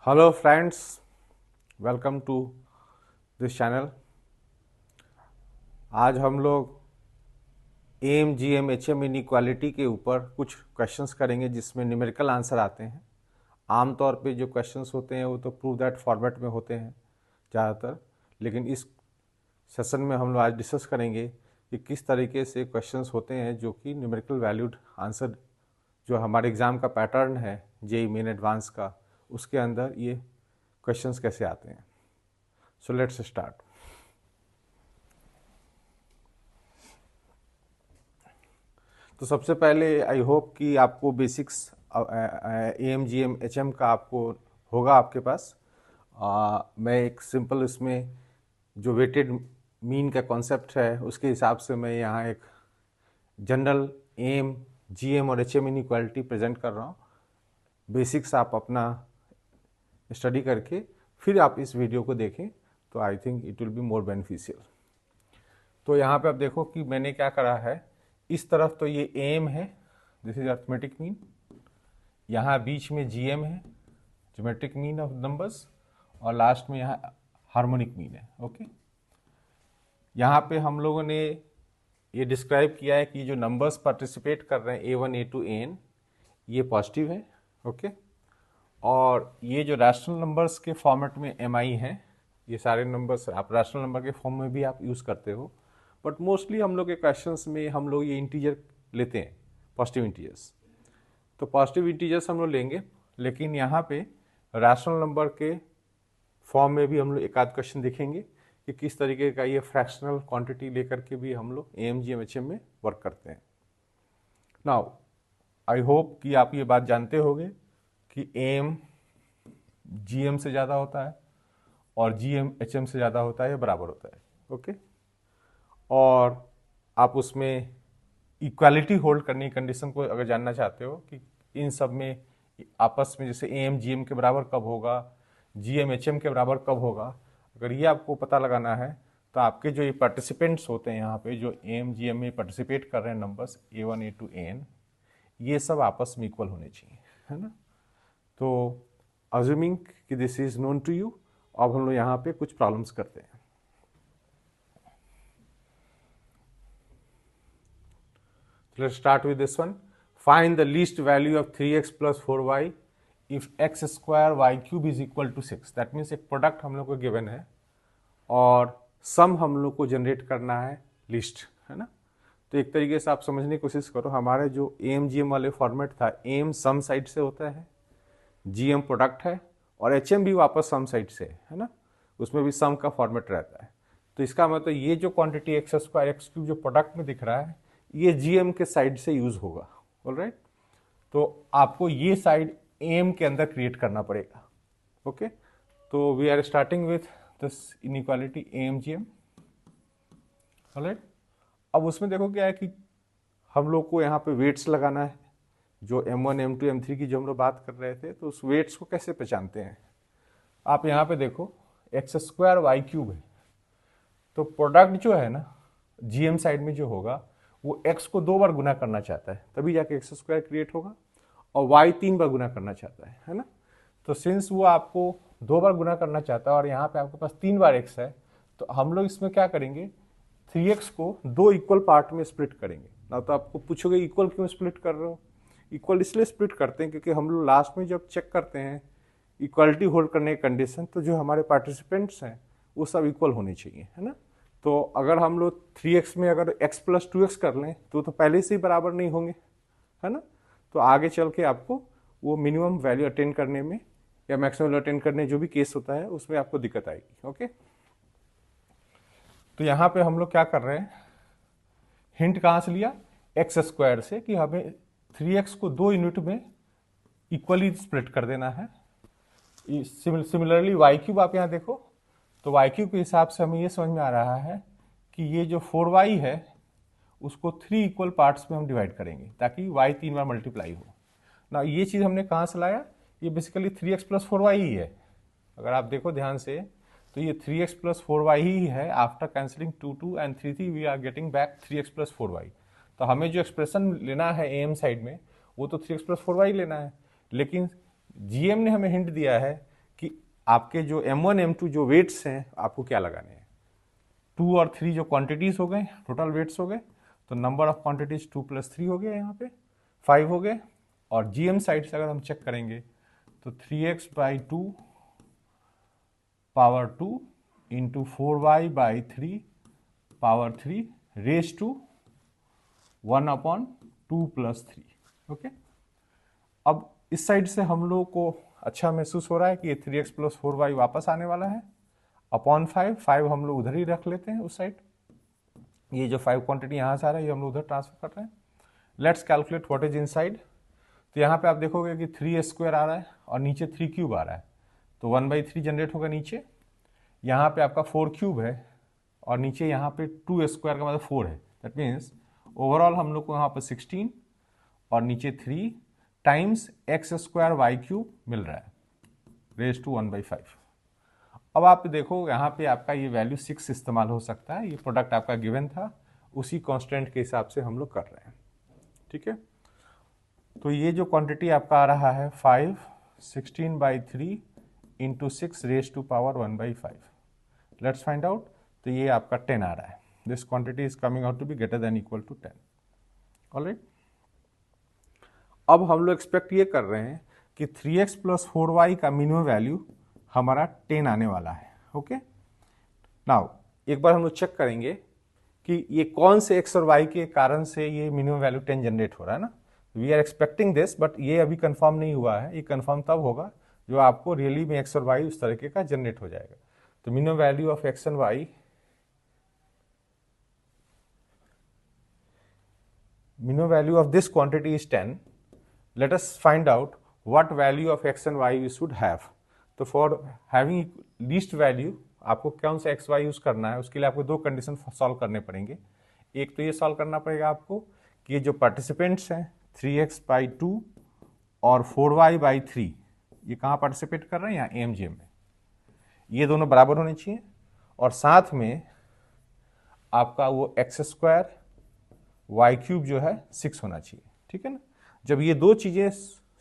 Hello friends, welcome to this channel. आज हम लोग M G M H M inequality के ऊपर कुछ क्वेश्चंस करेंगे जिसमें न्यूमेरिकल आंसर आते हैं। आमतौर पे जो क्वेश्चंस होते हैं वो तो प्रूव दैट फॉर्मेट में होते हैं ज़्यादातर, लेकिन इस सेशन में हम लोग आज डिस्कस करेंगे कि किस तरीके से क्वेश्चंस होते हैं जो कि न्यूमेरिकल वैल्यूड आंसर, जो हमारे एग्ज़ाम का पैटर्न है जेईई मेन एडवांस का, उसके अंदर ये क्वेश्चंस कैसे आते हैं। So let's start. तो सबसे पहले आई होप कि आपको basics A M G M H M का आपको होगा आपके पास। मैं एक सिंपल इसमें जो वेटेड मीन का कॉन्सेप्ट है उसके हिसाब से मैं यहाँ एक जनरल एम जी एम और एच एम इनइक्वालिटी प्रेजेंट कर रहा हूँ। बेसिक्स आप अपना स्टडी करके फिर आप इस वीडियो को देखें तो I think it will be more beneficial. तो यहाँ पे आप देखो कि मैंने क्या करा है, इस तरफ तो ये एम है, दिस इज अर्थमेटिक मीन, यहाँ बीच में जीएम है, ज्योमेट्रिक मीन ऑफ नंबर्स, और लास्ट में यहाँ हार्मोनिक मीन है। ओके, यहाँ पे हम लोगों ने ये डिस्क्राइब किया है कि जो नंबर्स पार्टिसिपेट कर रहे हैं A1 A2 AN ये पॉजिटिव है। ओके, और ये जो रैशनल नंबर्स के फॉर्मेट में MI है, ये सारे नंबर्स आप रैशनल नंबर के फॉर्म में भी आप यूज़ करते हो, बट मोस्टली हम लोग के क्वेश्चंस में हम लोग ये इंटीजर लेते हैं, पॉजिटिव इंटीजर्स। तो पॉजिटिव इंटीजर्स हम लोग लेंगे, लेकिन यहाँ पे रैशनल नंबर के फॉर्म में भी हम लोग एक आध क्वेश्चन देखेंगे कि किस तरीके का ये फ्रैक्शनल क्वांटिटी लेकर के भी हम लोग AMGMHM में वर्क करते हैं। नाउ आई होप कि आप ये बात जानते होंगे कि AM GM से ज़्यादा होता है और GM HM से ज़्यादा होता है या बराबर होता है। ओके, और आप उसमें इक्वालिटी होल्ड करने की कंडीशन को अगर जानना चाहते हो कि इन सब में आपस में जैसे AM GM के बराबर कब होगा, GM HM के बराबर कब होगा, अगर ये आपको पता लगाना है तो आपके जो ये पार्टिसिपेंट्स होते हैं यहाँ पे जो AM GM में पार्टिसिपेट कर रहे हैं नंबर्स A1 A2 AN, ये सब आपस में इक्वल होने चाहिए, है ना। तो अज्यूमिंग कि this is known to you, अब हम लोग यहाँ पे कुछ प्रॉब्लम्स करते हैं। Let's start with this one. Find the least value of 3x plus 4y if x square y cube is equal to 6. That means एक प्रोडक्ट हम लोग को गिवन है और सम हम लोग को जनरेट करना है लीस्ट, है ना। तो एक तरीके से आप समझने की कोशिश करो, हमारे जो एम जी एम वाले फॉर्मेट था, एम सम साइड से होता है, जी एम प्रोडक्ट है, और एच एम भी वापस सम साइड से है ना, उसमें भी सम का फॉर्मेट रहता है। तो इसका मतलब ये जो quantity x square x cube जो प्रोडक्ट में दिख रहा है ये जीएम के साइड से यूज होगा। ऑलराइट, तो आपको ये साइड एम के अंदर क्रिएट करना पड़ेगा। ओके, तो we are starting with this inequality M GM. Alright, अब उसमें देखो क्या है कि हम लोग को यहाँ पे वेट्स लगाना है, जो M1 M2 M3 की जो हम लोग बात कर रहे थे, तो उस वेट्स को कैसे पहचानते हैं। आप यहाँ पे देखो एक्स स्क्वायर वाई क्यूब है, तो प्रोडक्ट जो है ना जीएम साइड में जो होगा वो x को 2 बार गुना करना चाहता है, तभी जाके एक्स स्क्वायर क्रिएट होगा, और y 3 बार गुना करना चाहता है ना। तो सिंस वो आपको 2 बार गुना करना चाहता है और यहाँ पे आपके पास 3 बार x है, तो हम लोग इसमें क्या करेंगे, 3x को 2 इक्वल पार्ट में स्प्लिट करेंगे ना। तो आपको पूछोगे इक्वल क्यों स्प्लिट कर रहे हो, इक्वल इसलिए स्प्लिट करते हैं क्योंकि हम लोग लास्ट में जब चेक करते हैं इक्वालिटी होल्ड करने की कंडीशन, तो जो हमारे पार्टिसिपेंट्स हैं वो सब इक्वल होने चाहिए, है ना। तो अगर हम लोग 3x में अगर x प्लस 2x कर लें तो पहले से ही बराबर नहीं होंगे, है ना। तो आगे चल के आपको वो मिनिमम वैल्यू अटेंड करने में या मैक्सिमम वैल्यू अटेंड करने जो भी केस होता है उसमें आपको दिक्कत आएगी। ओके, तो यहाँ पे हम लोग क्या कर रहे हैं, हिंट कहाँ से लिया, एक्स स्क्वायर से, कि हमें 3x को 2 यूनिट में इक्वली स्प्लिट कर देना है। सिमिलरली वाई क्यूब आप यहाँ देखो, तो वाई क्यूब के हिसाब से हमें ये समझ में आ रहा है कि ये जो 4y है उसको 3 इक्वल पार्ट्स में हम डिवाइड करेंगे ताकि y 3 बार मल्टीप्लाई हो ना। ये चीज़ हमने कहाँ से लाया, ये बेसिकली 3x प्लस 4y ही है। अगर आप देखो ध्यान से तो ये 3x प्लस 4y ही है। After cancelling 2 and 3 we are getting back 3x plus 4y। तो हमें जो एक्सप्रेशन लेना है एम साइड में वो तो 3x प्लस 4y लेना है, लेकिन जीएम ने हमें हिंट दिया है कि आपके जो M1 M2 जो वेट्स हैं आपको क्या लगाने हैं, 2 और 3 जो क्वांटिटीज हो गए, टोटल वेट्स हो गए, तो नंबर ऑफ क्वांटिटीज 2 + 3 हो गए, यहाँ पे 5 हो गए। और GM साइड से अगर हम चेक करेंगे तो 3x/2 power 2 into 4y/3 power 3 raise to 1/2 + 3। Okay, अब इस साइड से हम लोग को अच्छा महसूस हो रहा है कि ये 3x + 4y वापस आने वाला है अपॉन 5 हम लोग उधर ही रख लेते हैं उस साइड। ये जो 5 क्वांटिटी यहाँ से आ रहा है ये हम लोग उधर ट्रांसफर कर रहे हैं। Let's calculate what is inside. तो यहाँ पे आप देखोगे कि 3² आ रहा है और नीचे 3³ आ रहा है, तो 1/3 जनरेट होगा नीचे। यहाँ पे आपका 4³ है और नीचे यहाँ पे 2² का मतलब 4 है। दैट मीन्स ओवरऑल हम लोग को यहाँ पर 16 और नीचे 3 टाइम्स x² y³ मिल रहा है रेज टू 1/5। अब आप देखो यहाँ पे आपका ये वैल्यू 6 इस्तेमाल हो सकता है, ये प्रोडक्ट आपका गिवन था, उसी कांस्टेंट के हिसाब से हम लोग कर रहे हैं। ठीक है, तो ये जो क्वांटिटी आपका आ रहा है 5 16/3 into 6 raise to power 1/5। Let's find out. तो ये आपका 10 आ रहा है। This quantity is coming out to be greater than equal to 10। Alright, अब हम लोग एक्सपेक्ट ये कर रहे हैं कि 3x + 4y का मिनिमम वैल्यू हमारा 10 आने वाला है। ओके, नाउ एक बार हम लोग चेक करेंगे कि ये कौन से x और y के कारण से ये मिनिमम वैल्यू 10 जनरेट हो रहा है ना। We are expecting this, but ये अभी कंफर्म नहीं हुआ है। ये कंफर्म तब होगा जो आपको रियली में x और y उस तरीके का जनरेट हो जाएगा। तो minimum value of x and y, minimum value of this quantity is 10. Let us find out what value of x and y we should have. तो for having least value आपको कौन सा x y यूज करना है, उसके लिए आपको दो कंडीशन सॉल्व करने पड़ेंगे। एक तो ये सॉल्व करना पड़ेगा आपको कि ये जो पार्टिसिपेंट्स हैं 3x/2 और 4y/3 ये कहाँ पार्टिसिपेट कर रहे हैं, यहाँ AMGM में, ये दोनों बराबर होने चाहिए। और साथ में आपका वो x² y³ जो है 6 होना चाहिए। ठीक है ना, जब ये दो चीजें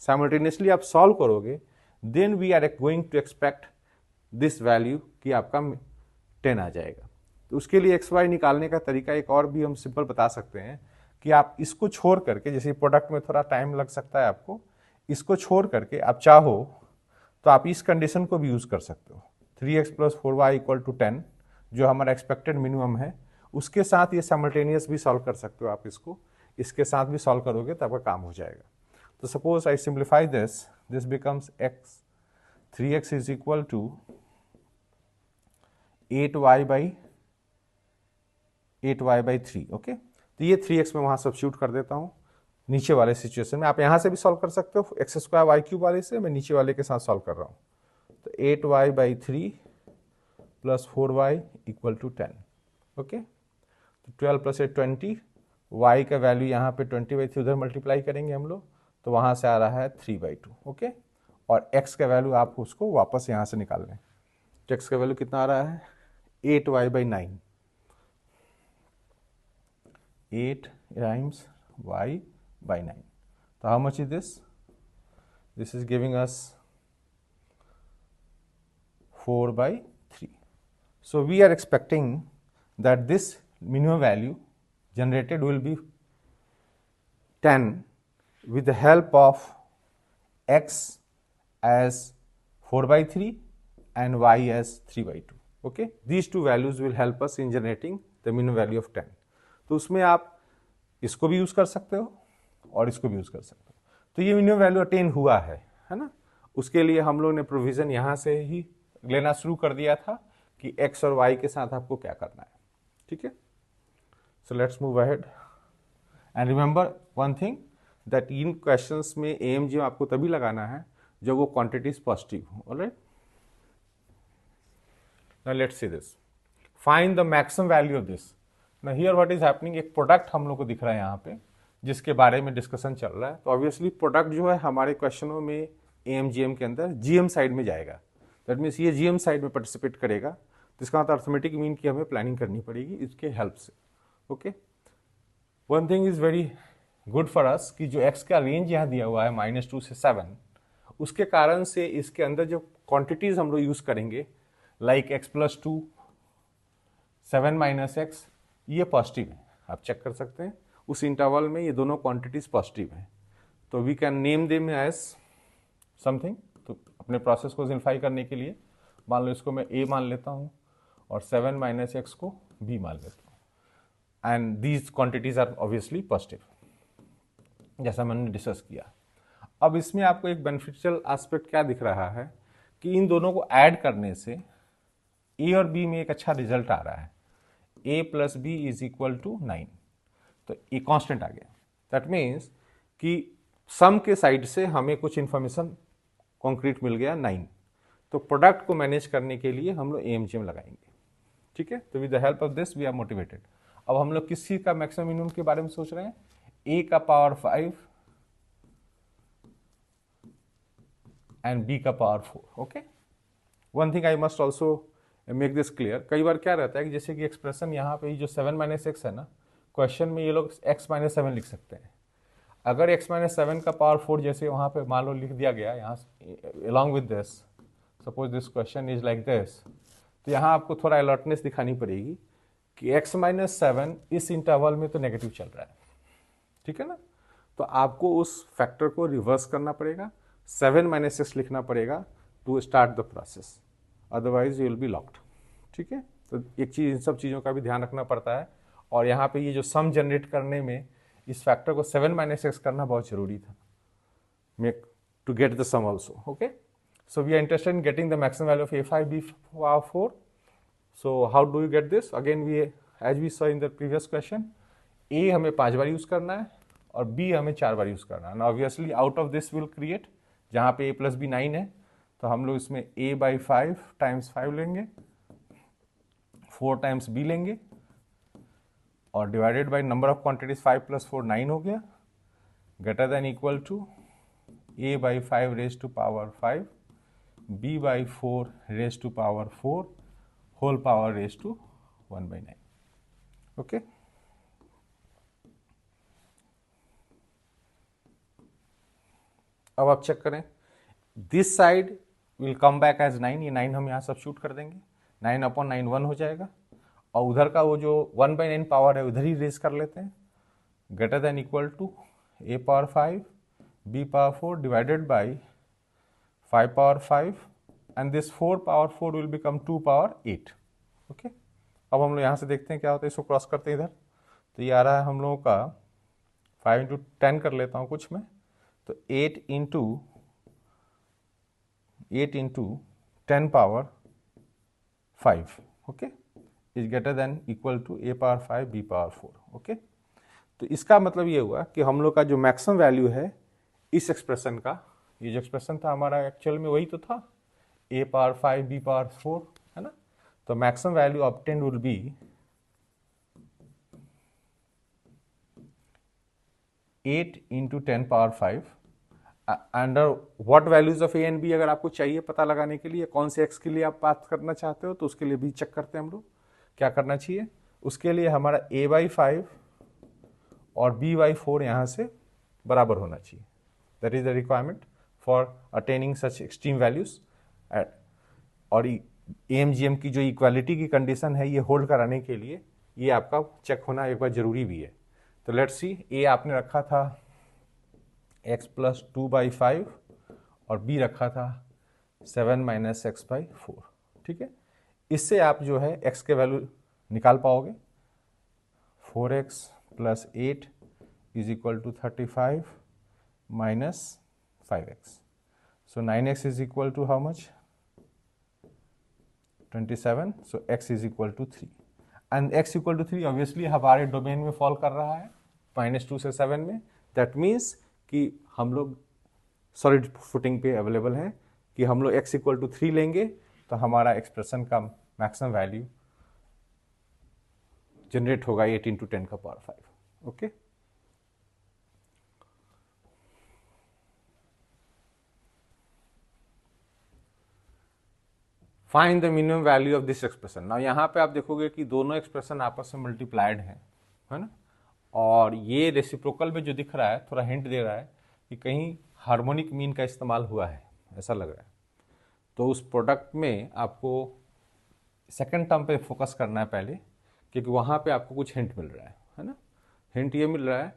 साइमल्टेनियसली आप सॉल्व करोगे then we are going to expect this value कि आपका 10 आ जाएगा। तो उसके लिए एक्स वाई निकालने का तरीका एक और भी हम सिंपल बता सकते हैं कि आप इसको छोड़ करके, जैसे प्रोडक्ट में थोड़ा टाइम लग सकता है आपको, इसको छोड़ करके आप चाहो तो आप इस कंडीशन को भी यूज कर सकते हो, 3x + 4y = 10 जो हमारा एक्सपेक्टेड मिनिमम है, उसके साथ ये साइमल्टेनियस भी सॉल्व कर सकते हो आप इसको, इसके साथ भी सॉल्व करोगे तो आपका काम हो जाएगा। तो suppose I simplify this becomes x 3x is equal to 8y/3। Okay, तो ये 3x में वहां सब्स्टिट्यूट कर देता हूं नीचे वाले सिचुएशन में। आप यहां से भी सॉल्व कर सकते हो, x² y³ वाले से, मैं नीचे वाले के साथ सॉल्व कर रहा हूं। तो 8y/3 + 4y = 10। ओके, तो 12 + 8 20, y का वैल्यू यहाँ पे 20/3 उधर मल्टीप्लाई करेंगे हम लोग, तो वहां से आ रहा है 3/2। ओके, और x का वैल्यू आप उसको वापस यहाँ से निकाल लें, तो x का वैल्यू कितना आ रहा है 8y/9, 8 टाइम्स y/9। तो how much is this? This is giving us 4/3। So we are expecting that this minimum value generated will be 10 with the help of x as 4/3 and y as 3/2. Okay, these two values will help us in generating the minimum value of 10. तो उसमें आप इसको भी use कर सकते हो और इसको भी यूज कर सकते हो। तो ये मिनिमम वैल्यू अटेन हुआ है ना। उसके लिए हम लोग ने प्रोविजन यहां से ही लेना शुरू कर दिया था कि x और y के साथ आपको क्या करना है। ठीक है, so let's move ahead and remember one thing that in questions में AMG आपको तभी लगाना है जब वो क्वांटिटीज पॉजिटिव हो। Alright, now let's see this, find the maximum value of this. Now here what is happening, एक प्रोडक्ट हम लोग को दिख रहा है यहाँ पे जिसके बारे में डिस्कशन चल रहा है। तो ऑब्वियसली प्रोडक्ट जो है हमारे क्वेश्चनों में AMGM के अंदर GM साइड में जाएगा। दैट मीन्स ये GM साइड में पार्टिसिपेट करेगा, तो इसका मतलब अर्थमेटिक मीन की हमें प्लानिंग करनी पड़ेगी इसके हेल्प से। Okay, one thing is very good for us कि जो x का रेंज यहाँ दिया हुआ है -2 से 7, उसके कारण से इसके अंदर जो क्वांटिटीज हम लोग यूज करेंगे लाइक x+2 7 - x, ये पॉजिटिव है, आप चेक कर सकते हैं उस इंटरवल में ये दोनों क्वांटिटीज पॉजिटिव हैं, तो we can name them as something. तो अपने प्रोसेस को सिंप्लीफाई करने के लिए मान लो इसको मैं a मान लेता हूँ और 7 - x को b मान लेता हूँ, and these quantities are obviously positive, जैसा मैंने डिस्कस किया। अब इसमें आपको एक बेनिफिशियल एस्पेक्ट क्या दिख रहा है कि इन दोनों को ऐड करने से ए और बी में एक अच्छा रिजल्ट आ रहा है, a + b = 9, तो ये कांस्टेंट आ गया। दैट मीन्स कि सम के साइड से हमें कुछ इंफॉर्मेशन कॉन्क्रीट मिल गया 9, तो प्रोडक्ट को मैनेज करने के लिए हम लोग AMGM लगाएंगे, ठीक है। तो with the help of this we are motivated. अब हम लोग किस चीज का मैक्सिमम मिनिमम के बारे में सोच रहे हैं, a का पावर 5 एंड b का power 4। Okay, one thing I must also make this clear, कई बार क्या रहता है कि जैसे कि एक्सप्रेशन यहाँ पे जो 7 - x है ना, क्वेश्चन में ये लोग x - 7 लिख सकते हैं। अगर x - 7 का पावर 4 जैसे वहाँ पे मान लो लिख दिया गया यहाँ along with this, suppose this question is like this, तो यहाँ आपको थोड़ा अलर्टनेस दिखानी पड़ेगी कि x - 7 इस इंटरवल में तो नेगेटिव चल रहा है, ठीक है ना, तो आपको उस फैक्टर को रिवर्स करना पड़ेगा, 7 - x लिखना पड़ेगा to start the process, otherwise you will be locked, ठीक है। तो एक चीज, इन सब चीज़ों का भी ध्यान रखना पड़ता है, और यहाँ पे ये जो सम जनरेट करने में इस फैक्टर को 7 - x करना बहुत जरूरी था, make to get the sum also. Okay, so we are interested in getting the maximum value of a5 b4। So how do you get this, again we as we saw in the previous question, a हमें 5 बार use करना है और b हमें 4 बार use करना है। Obviously out of this will create, जहाँ पे a + b 9 है, तो हम लोग इसमें a/5 × 5 लेंगे, 4 × b लेंगे, और divided by number of quantities 5 + 4 9 हो गया, greater than equal to a/5 raised to power 5 b/4 raised to power 4 whole power raised to 1/9। Okay, अब आप चेक करें, this side will come back as 9, ये 9 हम यहाँ सब्स्टिट्यूट कर देंगे, 9/9 1 हो जाएगा, और उधर का वो जो 1/9 पावर है उधर ही रेज कर लेते हैं, greater than equal to a/5 b/4 divided by 5/5, and this 4/4 will become 2/8। Okay, अब हम लोग यहाँ से देखते हैं क्या होता है, इसको क्रॉस करते हैं इधर, तो ये आ रहा है हम लोगों का 5 × 10 कर लेता हूँ कुछ में, तो 8 × 10⁵ okay, is greater than equal to a/5 b/4। Okay, तो इसका मतलब ये हुआ कि हम लोग का जो मैक्सिमम वैल्यू है इस एक्सप्रेशन का, ये जो एक्सप्रेशन था हमारा एक्चुअल में वही तो था, a/5 b/4 है ना, तो maximum value obtained will be 8 × 10⁵, under what values of a and b अगर आपको चाहिए पता लगाने के लिए, कौन से x के लिए आप बात करना चाहते हो, तो उसके लिए भी चेक करते हैं हम लोग क्या करना चाहिए। उसके लिए हमारा a/5 और b/4 यहाँ से बराबर होना चाहिए, that is the requirement for attaining such extreme values. और AMGM की जो इक्वालिटी की कंडीशन है ये होल्ड कराने के लिए ये आपका चेक होना एक बार जरूरी भी है। तो लेट्स सी, a आपने रखा था x + 2/5 और b रखा था 7 - x/4, ठीक है। इससे आप जो है x के वैल्यू निकाल पाओगे, 4x + 8 = 35 - 5x, so 9x = how much, 27, so x = 3, and x = 3 obviously हमारे डोमेन में फॉल कर रहा है -2 से 7 में, दैट मीन्स कि हम लोग सॉलिड फुटिंग पे अवेलेबल हैं कि हम लोग x = 3 लेंगे तो हमारा एक्सप्रेशन का मैक्सिमम वैल्यू जनरेट होगा 8 × 10⁵। Okay, find the minimum value of this expression. Now यहाँ पे आप देखोगे कि दोनों एक्सप्रेशन आपस में मल्टीप्लाइड है ना, और ये रेसिप्रोकल में जो दिख रहा है थोड़ा हिंट दे रहा है कि कहीं हार्मोनिक मीन का इस्तेमाल हुआ है, ऐसा लग रहा है। तो उस प्रोडक्ट में आपको सेकंड टर्म पे फोकस करना है पहले, क्योंकि वहाँ पे आपको कुछ हिंट मिल रहा है ना। हिंट ये मिल रहा है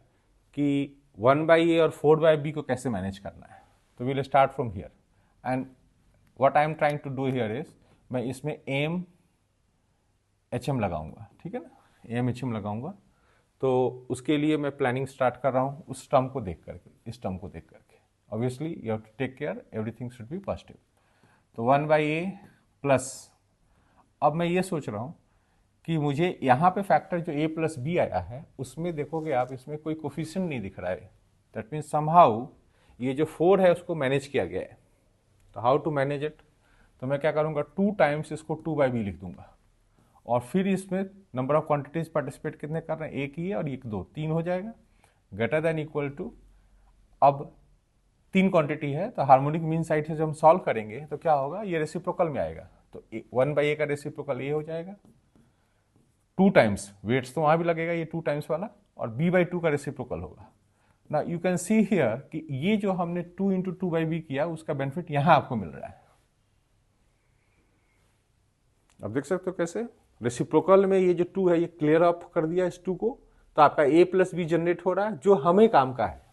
कि 1/a और 4/b को कैसे मैनेज करना है। तो will start from here and what I am trying to do here is, मैं इसमें एम एच एम लगाऊंगा, ठीक है ना, एम एच एम लगाऊंगा। तो उसके लिए मैं प्लानिंग स्टार्ट कर रहा हूँ उस टर्म को देख करके, इस टर्म को देख करके। Obviously you have to take care, everything should be positive. तो 1/a प्लस, अब मैं ये सोच रहा हूँ कि मुझे यहाँ पे फैक्टर जो a प्लस बी आया है उसमें देखोगे आप, इसमें कोई कोफिशिएंट नहीं दिख रहा है। दैट मीन्स समहाउ ये जो 4 है उसको मैनेज किया गया है। तो हाउ टू मैनेज इट, तो मैं क्या करूँगा, 2 टाइम्स इसको 2/b लिख दूंगा, और फिर इसमें नंबर ऑफ क्वांटिटीज पार्टिसिपेट कितने कर रहे हैं, एक ही है और एक दो, 3 हो जाएगा, ग्रेटर देन इक्वल टू। अब 3 क्वांटिटी है तो हार्मोनिक मीन साइड से जब हम सॉल्व करेंगे तो क्या होगा, ये रेसिप्रोकल में आएगा। तो 1/a का रेसिप्रोकल ये हो जाएगा 2 टाइम्स, वेट्स तो वहां भी लगेगा ये 2 टाइम्स वाला, और b/2 का रेसिप्रोकल होगा ना। यू कैन सी हियर कि ये जो हमने 2 × 2/b किया उसका बेनिफिट यहां आपको मिल रहा है। अब देख सकते हो कैसे रेसिप्रोकल में ये जो 2 है ये क्लियर अप कर दिया इस 2 को, तो आपका a प्लस बी जनरेट हो रहा है जो हमें काम का है,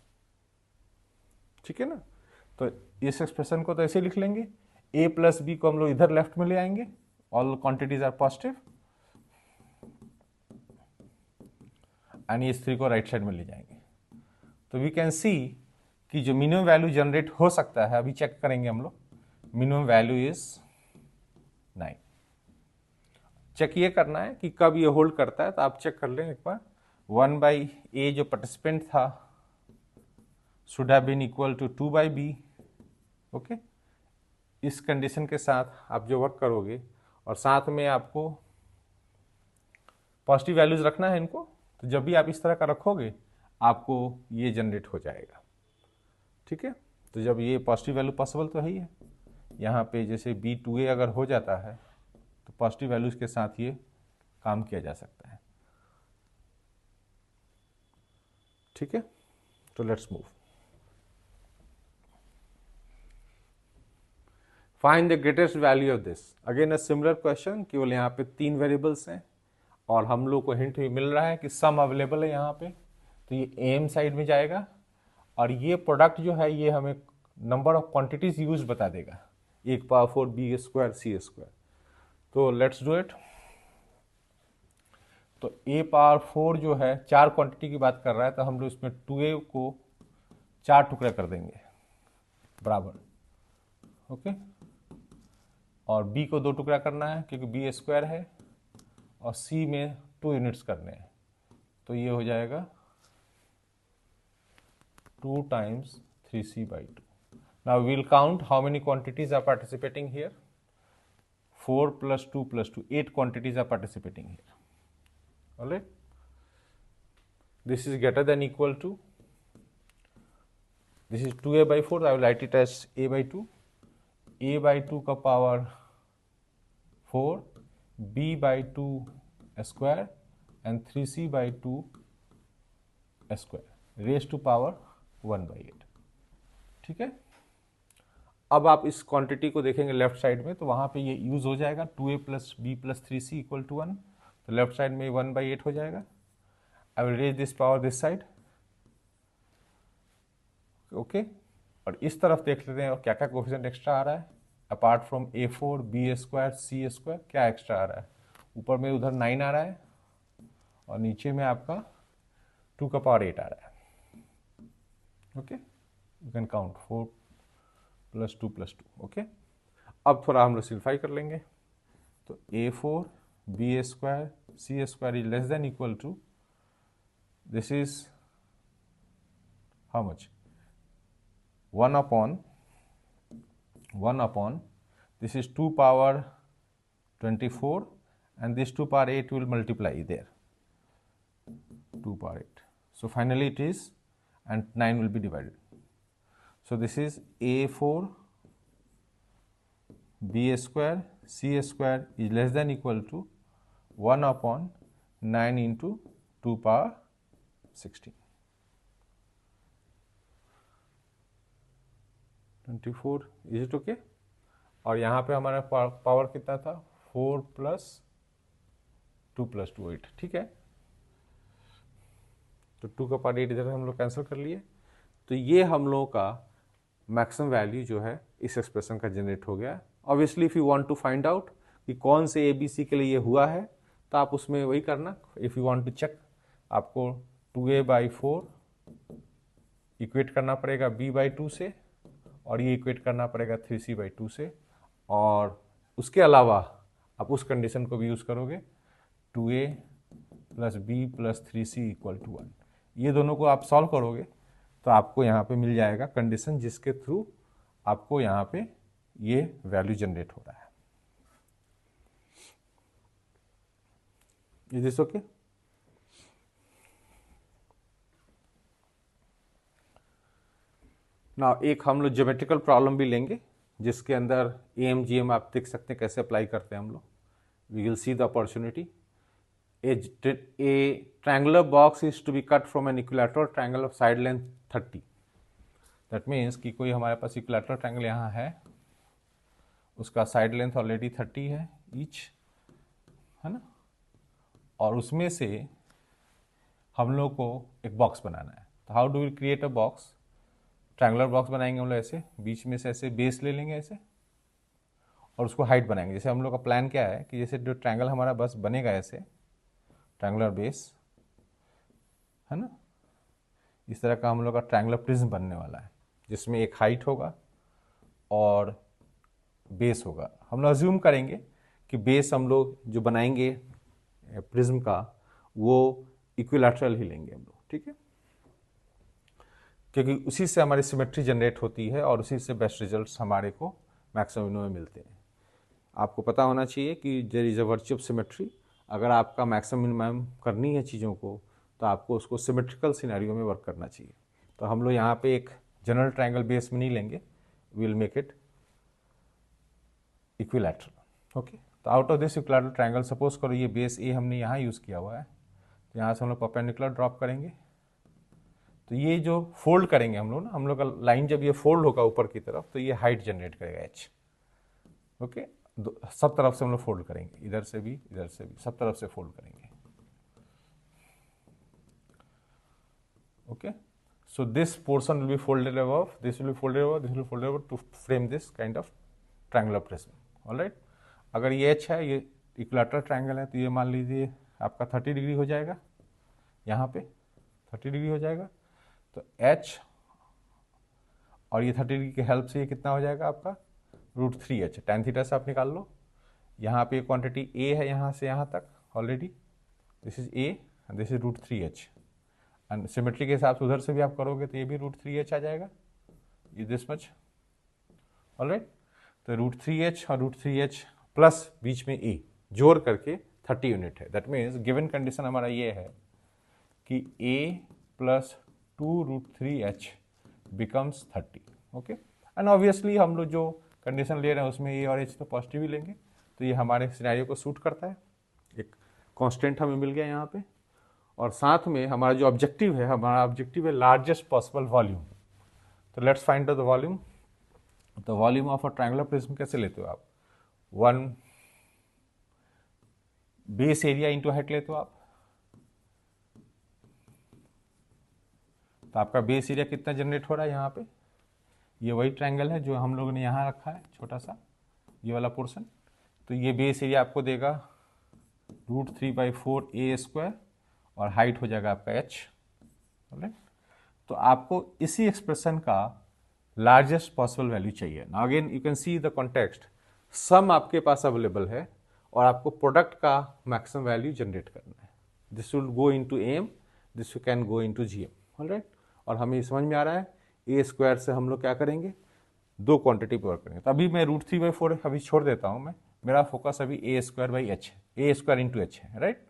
ठीक है ना। तो इस एक्सप्रेशन को तो ऐसे लिख लेंगे, a प्लस बी को हम लोग इधर लेफ्ट में ले आएंगे, all quantities are positive, and इस 3 को राइट साइड में ले जाएंगे। तो वी कैन सी कि जो मिनिमम वैल्यू जनरेट हो सकता है, अभी चेक करेंगे हम लोग, मिनिमम वैल्यू इज 9। चेक ये करना है कि कब ये होल्ड करता है, तो आप चेक कर लें एक बार। 1/a जो पार्टिसिपेंट था should have been equal to 2/b। Okay, इस कंडीशन के साथ आप जो वर्क करोगे, और साथ में आपको पॉजिटिव वैल्यूज रखना है इनको, तो जब भी आप इस तरह का रखोगे आपको ये जनरेट हो जाएगा, ठीक है। तो जब ये पॉजिटिव वैल्यू पॉसिबल तो है ही है, यहाँ पे जैसे b2a अगर हो जाता है तो पॉजिटिव वैल्यूज के साथ ये काम किया जा सकता है, ठीक है। तो let's move, find the greatest value of this. Again a similar question, केवल यहाँ पे 3 वेरिएबल्स हैं और हम लोग को हिंट भी मिल रहा है कि सम अवेलेबल है यहाँ पे, तो ये एम साइड में जाएगा, और ये प्रोडक्ट जो है ये हमें नंबर ऑफ क्वांटिटीज यूज बता देगा, 1/4 b² c²। तो लेट्स डू इट। तो a⁴ जो है 4 क्वांटिटी की बात कर रहा है, तो हम लोग इसमें 2a को 4 टुकड़े कर देंगे बराबर, ओके। और b को 2 टुकड़ा करना है क्योंकि b² है, और c में 2 यूनिट्स करने हैं, तो ये हो जाएगा 2 times 3c/2। Now we will count how many quantities are participating here. 4 + 2 + 2, 8 quantities are participating here. All right. This is greater than equal to, this is 2a/4, I will write it as a/2, a/2 का power 4, b/2 square and 3c/2 square raised to power 1/8, ठीक है। अब आप इस quantity को देखेंगे left side में, तो वहां पे ये यूज हो जाएगा 2a + b + 3c = 1, तो लेफ्ट साइड में 1/8 हो जाएगा। I will raise this power this side, okay. और इस तरफ देख लेते हैं और क्या क्या कोफिशिएंट एक्स्ट्रा आ रहा है, apart from a4 b² c² क्या एक्स्ट्रा आ रहा है। ऊपर में उधर 9 आ रहा है और नीचे में आपका 2⁸ आ रहा है, okay. You can count 4 + 2 + 2, okay. अब थोड़ा हम लोग सिंप्लीफाई कर लेंगे, तो a4 b² c² is less than equal to, this is how much, 1/, this is 2⁻24, and this 2⁸8 will multiply there, 2⁸8. So finally it is, and 9 will be divided. So this is a4 b² c² is less than equal to 1/9 into 2⁻16. 24, is it okay? और यहाँ पे हमारा power कितना था? 4 + 2 + 2 8, ठीक है। तो 2 का पावर 8 इधर हम लोग कैंसिल कर लिए। तो ये हम लोगों का मैक्सिमम वैल्यू जो है इस एक्सप्रेशन का जनरेट हो गया। Obviously if you want to find out कि कौन से ABC के लिए ये हुआ है, तो आप उसमें वही करना। If you want to check, आपको 2A/4 इक्वेट करना पड़ेगा B/2 से, और ये इक्वेट करना पड़ेगा 3C/2 से, और उसके अलावा आप उस कंडीशन को भी यूज़ करोगे 2A + B + 3C = 1। ये दोनों को आप सॉल्व करोगे तो आपको यहाँ पे मिल जाएगा कंडीशन जिसके थ्रू आपको यहाँ पे ये वैल्यू जनरेट हो रहा है। Is this okay? ना एक हम लोग ज्योमेट्रिकल प्रॉब्लम भी लेंगे जिसके अंदर AMGM आप देख सकते हैं कैसे अप्लाई करते हैं हम लोग। We will see the opportunity. A triangular box is to be cut from an equilateral triangle of side length 30. That means कि कोई हमारे पास equilateral triangle यहाँ है, उसका साइड लेंथ ऑलरेडी 30 है ईच, है ना, और उसमें से हम लोग को एक बॉक्स बनाना है। तो how do we create a box? Triangular box बनाएंगे हम लोग ऐसे, बीच में से ऐसे बेस ले लेंगे ऐसे, और उसको हाइट बनाएंगे। जैसे हम लोग का प्लान क्या है कि जैसे जो ट्रायंगल हमारा बस बनेगा ऐसे ट्रायंगुलर बेस, है ना, इस तरह का हम लोग का ट्रायंगुलर प्रिज्म बनने वाला है जिसमें एक हाइट होगा और बेस होगा। हम लोग अज्यूम करेंगे कि बेस हम लोग जो बनाएंगे प्रिज्म का वो इक्विलैटरल ही लेंगे हम लोग, ठीक है, क्योंकि उसी से हमारी सिमेट्री जनरेट होती है और उसी से बेस्ट रिजल्ट्स हमारे को मैक्सिमम में मिलते हैं। आपको पता होना चाहिए कि there is a virtue of symmetry. अगर आपका मैक्सिमम मिनिमम करनी है चीज़ों को तो आपको उसको सिमेट्रिकल सिनेरियो में वर्क करना चाहिए। तो हम लोग यहाँ पे एक जनरल ट्रायंगल बेस में नहीं लेंगे, will make it equilateral. Okay, तो out of this equilateral triangle suppose करो ये बेस ए हमने यहाँ यूज़ किया हुआ है, तो यहाँ से हम लोग परपेंडिकुलर ड्रॉप करेंगे। तो ये जो फोल्ड करेंगे हम लोग ना, हम लोग का लाइन जब ये फोल्ड होगा ऊपर की तरफ तो ये हाइट जनरेट करेगा एच। ओके, सब तरफ से हम लोग फोल्ड करेंगे, इधर से भी सब तरफ से फोल्ड करेंगे। Okay, so this portion will be folded above, this will be folded above, this will be folded above to frame this kind of triangular prism. All right, अगर ये h है, ये इक्विलैटरल ट्रायंगल है, तो ये मान लीजिए आपका 30 डिग्री हो जाएगा, यहाँ पे 30 डिग्री हो जाएगा। तो h और ये 30 डिग्री की हेल्प से ये कितना हो जाएगा आपका √3h। tan थीटा से आप निकाल लो। यहाँ पे क्वांटिटी a है यहाँ से यहाँ तक already, this is a and this is √3h। And symmetry के हिसाब से उधर से भी आप करोगे तो ये भी √3h आ जाएगा, ये दिस मच। ऑलराइट, तो √3h और √3h प्लस बीच में a जोड़ करके 30 यूनिट है। दैट मीन्स गिवन कंडीशन हमारा ये है कि a + 2√3h becomes 30। Okay, and obviously हम लोग जो कंडीशन ले रहे हैं उसमें a और h तो पॉजिटिव ही लेंगे, तो ये हमारे सिनेरियो को सूट करता है। एक कांस्टेंट हमें मिल गया यहाँ पे, और साथ में हमारा जो ऑब्जेक्टिव है लार्जेस्ट पॉसिबल वॉल्यूम। तो let's find the volume. The volume of a triangular prism कैसे लेते हो आप? 1 बेस एरिया इंटू हाइट लेते हो आप। तो आपका बेस एरिया कितना जनरेट हो रहा है यहाँ पे? ये वही ट्रायंगल है जो हम लोगों ने यहाँ रखा है, छोटा सा ये वाला पोर्शन। तो ये बेस एरिया आपको देगा √3/4a² और हाइट हो जाएगा आपका h। तो आपको इसी एक्सप्रेशन का लार्जेस्ट पॉसिबल वैल्यू चाहिए। Now again you can see the context, sum आपके पास अवेलेबल है और आपको प्रोडक्ट का मैक्सिमम वैल्यू जनरेट करना है। This will go into AM, this can go into GM। Alright, और हमें समझ में आ रहा है a² से हम लोग क्या करेंगे, दो क्वांटिटी पर वर्क करेंगे। तो अभी मैं √3/4 अभी छोड़ देता हूँ, मैं मेरा फोकस अभी a²/h है, a² इंटू h है, राइट।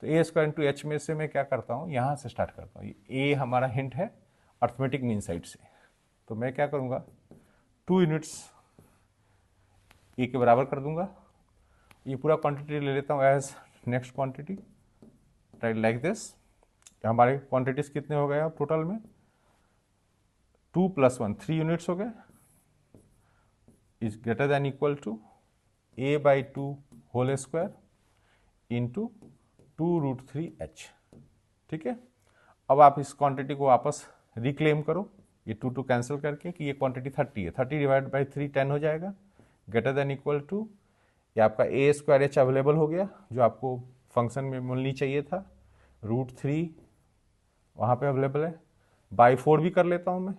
तो a² इंटू h में से मैं क्या करता हूँ, यहाँ से स्टार्ट करता हूँ। a हमारा हिंट है अर्थमेटिक मीन साइड से, तो मैं क्या करूँगा 2 यूनिट्स a के बराबर कर दूंगा। ये पूरा क्वांटिटी ले लेता हूँ as next quantity, right, like this. हमारे क्वांटिटीज कितने हो गए अब टोटल में? 2 + 1 3 यूनिट्स हो गए, is greater than equal to a/2 whole square into 2√3h। ठीक है, अब आप इस क्वांटिटी को वापस रिक्लेम करो, ये 2 कैंसिल करके कि ये क्वांटिटी 30 है, 30 डिवाइड बाई 3 10 हो जाएगा, ग्रेटर देन इक्वल टू ये आपका a²h अवेलेबल हो गया जो आपको फंक्शन में मिलनी चाहिए था, √3 वहाँ पे अवेलेबल है, बाई 4 भी कर लेता हूँ मैं,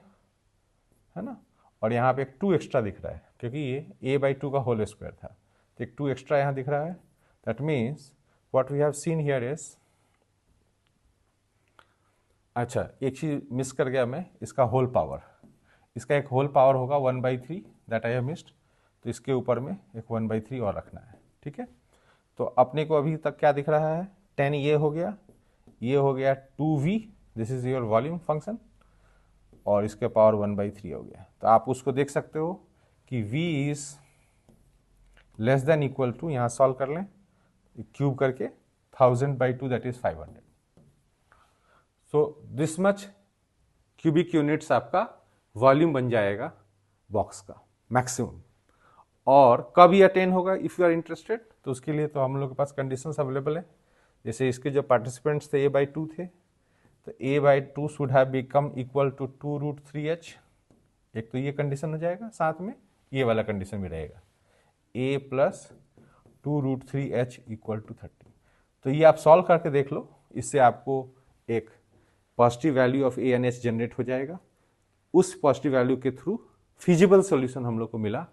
है ना, और यहाँ पे एक 2 एक्स्ट्रा दिख रहा है क्योंकि ये a/2 का होल स्क्वायर था, तो एक 2 एक्स्ट्रा यहाँ दिख रहा है। That means what we have seen here is, अच्छा एक चीज़ मिस कर गया मैं, इसका होल पावर, इसका एक होल पावर होगा 1/3 दैट आई हैव मिस्ड, तो इसके ऊपर में एक 1/3 और रखना है। ठीक है, तो अपने को अभी तक क्या दिख रहा है, 10 ये हो गया, ये हो गया 2v, this is your volume function, और इसके पावर 1/3 हो गया। तो आप उसको देख सकते हो कि v is less than equal to, यहाँ सॉल्व कर लें क्यूब करके, 1000/2 that is 500। So this much cubic units आपका वॉल्यूम बन जाएगा बॉक्स का मैक्सिमम। और कब ये अटेन होगा इफ़ यू आर इंटरेस्टेड, तो उसके लिए तो हम लोग के पास कंडीशंस अवेलेबल है। जैसे इसके जो पार्टिसिपेंट्स थे a/2 थे, तो a/2 should have become equal to 2√3h, एक तो ये कंडीशन हो जाएगा, साथ में ये वाला कंडीशन भी रहेगा, a plus 2√3h equal to 30। तो ये आप सॉल्व करके देख लो, इससे आपको एक positive value of a and h generate हो जाएगा। उस पॉजिटिव वैल्यू के थ्रू फिजिबल सॉल्यूशन हम लोग को मिला